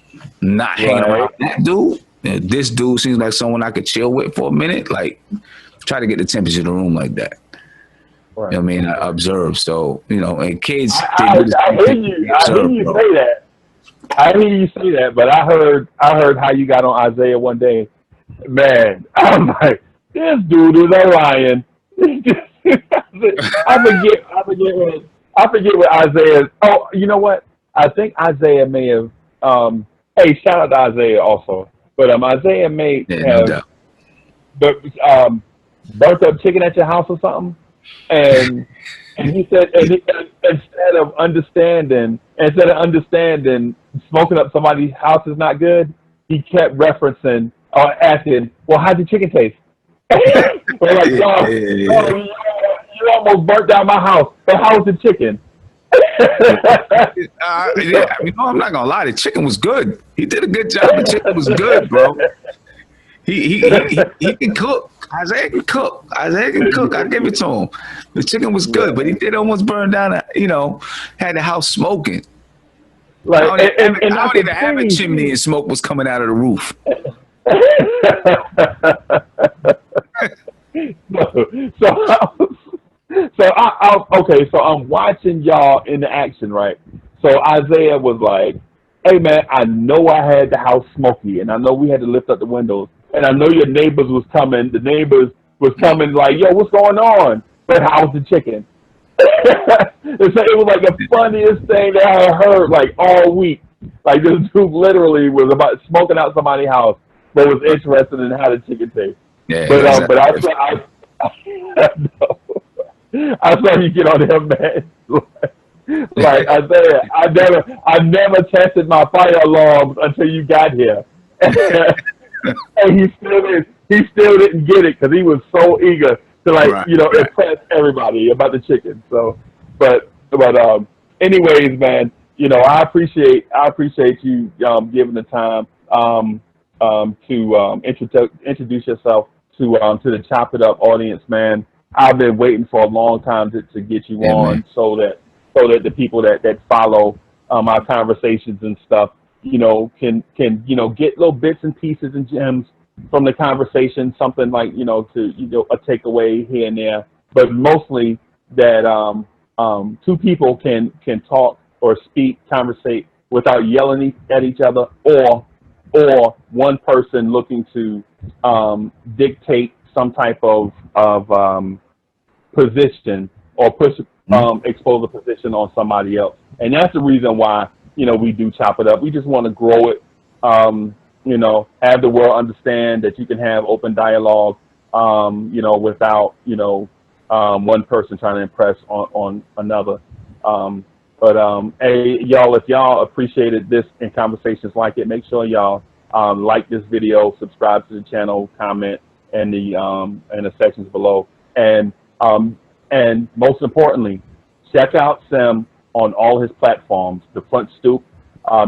not hanging around that dude. This dude seems like someone I could chill with for a minute. Like, try to get the temperature of the room like that. Right. You know what I mean? I observe. So, you know, and kids. I hear you. I hear you say that. I hear you say that, but I heard how you got on Isaiah one day. Man, I'm like, this dude is a lion. I forget what Isaiah. Oh, you know what? I think Isaiah may have. Hey, shout out to Isaiah also. But Isaiah may have. But burnt up chicken at your house or something, and he said, instead of understanding smoking up somebody's house is not good, he kept referencing or asking, well, how'd the chicken taste? We're like, you almost burnt down my house, but how's the chicken? Yeah, you know, I'm not gonna lie, the chicken was good. He did a good job. The chicken was good, bro. He can cook. Isaiah can cook. I give it to him. The chicken was good, but he did almost burn down. You know, had the house smoking. Like, I don't even have a chimney and smoke was coming out of the roof. So I'm watching y'all in the action, right? So Isaiah was like, hey man, I know I had the house smoky and I know we had to lift up the windows and I know your neighbors was coming. The neighbors was coming like, yo, what's going on? But how's the chicken? It was like the funniest thing that I heard like all week. Like this dude literally was about smoking out somebody's house, but was interested in how the chicken tastes. Yeah, but I saw you get on him, man. Like Isaiah, I never tested my fire alarms until you got here, and he still didn't get it because he was so eager to impress everybody about the chicken. So, but anyways, man, you know, I appreciate you giving the time to introduce yourself to the Chop It Up audience, man. I've been waiting for a long time to get you on, man. so that the people that follow our conversations and stuff, you know, can get little bits and pieces and gems from the conversation, something like, a takeaway here and there, but mostly that two people can talk or speak, conversate without yelling at each other, or one person looking to dictate some type of position or expose a position on somebody else. And that's the reason why, we do Chop It Up. We just want to grow it, have the world understand that you can have open dialogue, without, one person trying to impress on another. Hey, y'all, if y'all appreciated this and conversations like it, make sure y'all like this video, subscribe to the channel, comment in the sections below. And most importantly, check out Sim on all his platforms, the Front Stoop.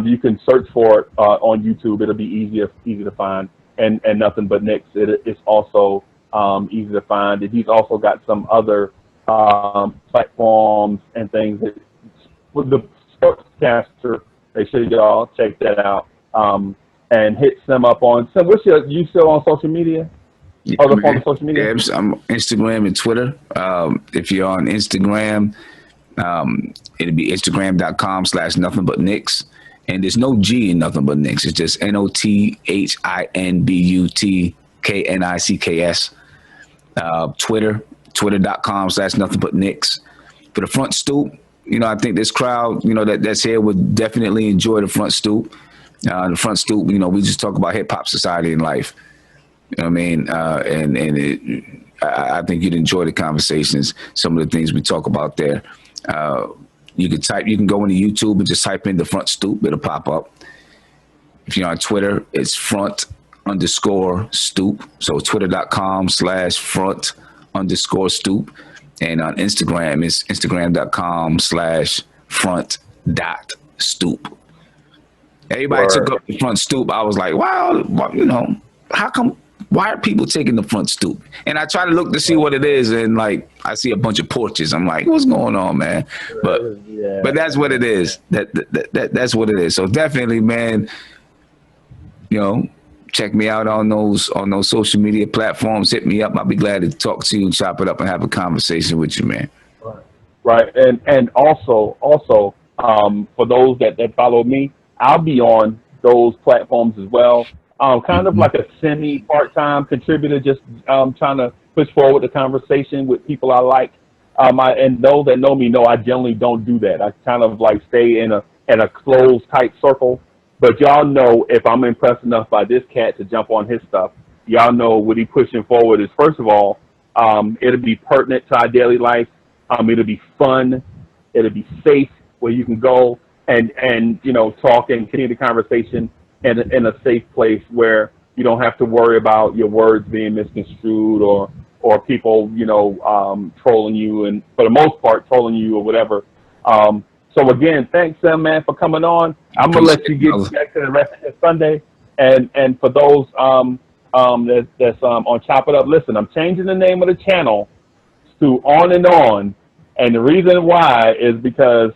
You can search for it on YouTube. It'll be easy to find. And Nothing But Knicks, it's also easy to find. And he's also got some other platforms and things that with the Sportscaster. Make sure y'all check that out. And hit Sim up on Sim. You still on social media? Other forms of social media? Yeah, I'm Instagram and Twitter. If you're on Instagram, it'll be Instagram.com/NothinbutKnicks. And there's no G in Nothing But Knicks. It's just NothinbutKnicks. Twitter.com/NothinbutKnicks. For the Front Stoop, I think this crowd, that's here would definitely enjoy the Front Stoop. The Front Stoop, we just talk about hip hop, society, and life. You know what I mean? I think you'd enjoy the conversations, some of the things we talk about there. You can go into YouTube and just type in the Front Stoop, it'll pop up. If you're on Twitter, it's front_stoop. So twitter.com/front_stoop. And on Instagram, it's instagram.com/front.stoop. Everybody took up the Front Stoop. I was like, wow, how come, why are people taking the Front Stoop? And I try to look to see what it is, and like I see a bunch of porches. I'm like, what's going on, man? But that's what it is. That's what it is. So definitely, man, check me out on those social media platforms. Hit me up. I'll be glad to talk to you and chop it up and have a conversation with you, man. Right. And also for those that follow me, I'll be on those platforms as well. Kind of like a semi-part-time contributor, just trying to push forward the conversation with people I like. And those that know me know I generally don't do that. I kind of like stay in a closed type circle. But y'all know, if I'm impressed enough by this cat to jump on his stuff, y'all know what he's pushing forward is, first of all, it'll be pertinent to our daily life. It'll be fun. It'll be safe, where you can go and talk and continue the conversation in a safe place where you don't have to worry about your words being misconstrued or people, trolling you, and for the most part trolling you or whatever. So again, thanks, Sam, man, for coming on. I'm gonna let you get back to the rest of the Sunday. And for those that's on Chop It Up, listen, I'm changing the name of the channel to On and On, and the reason why is because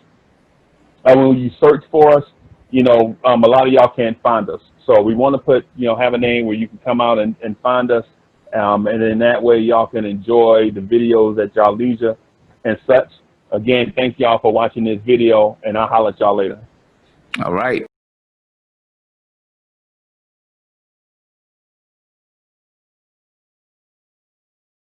when you search for us, a lot of y'all can't find us. So we want to put, have a name where you can come out and find us, and in that way y'all can enjoy the videos at y'all leisure and such. Again, thank y'all for watching this video, and I'll holler at y'all later. All right.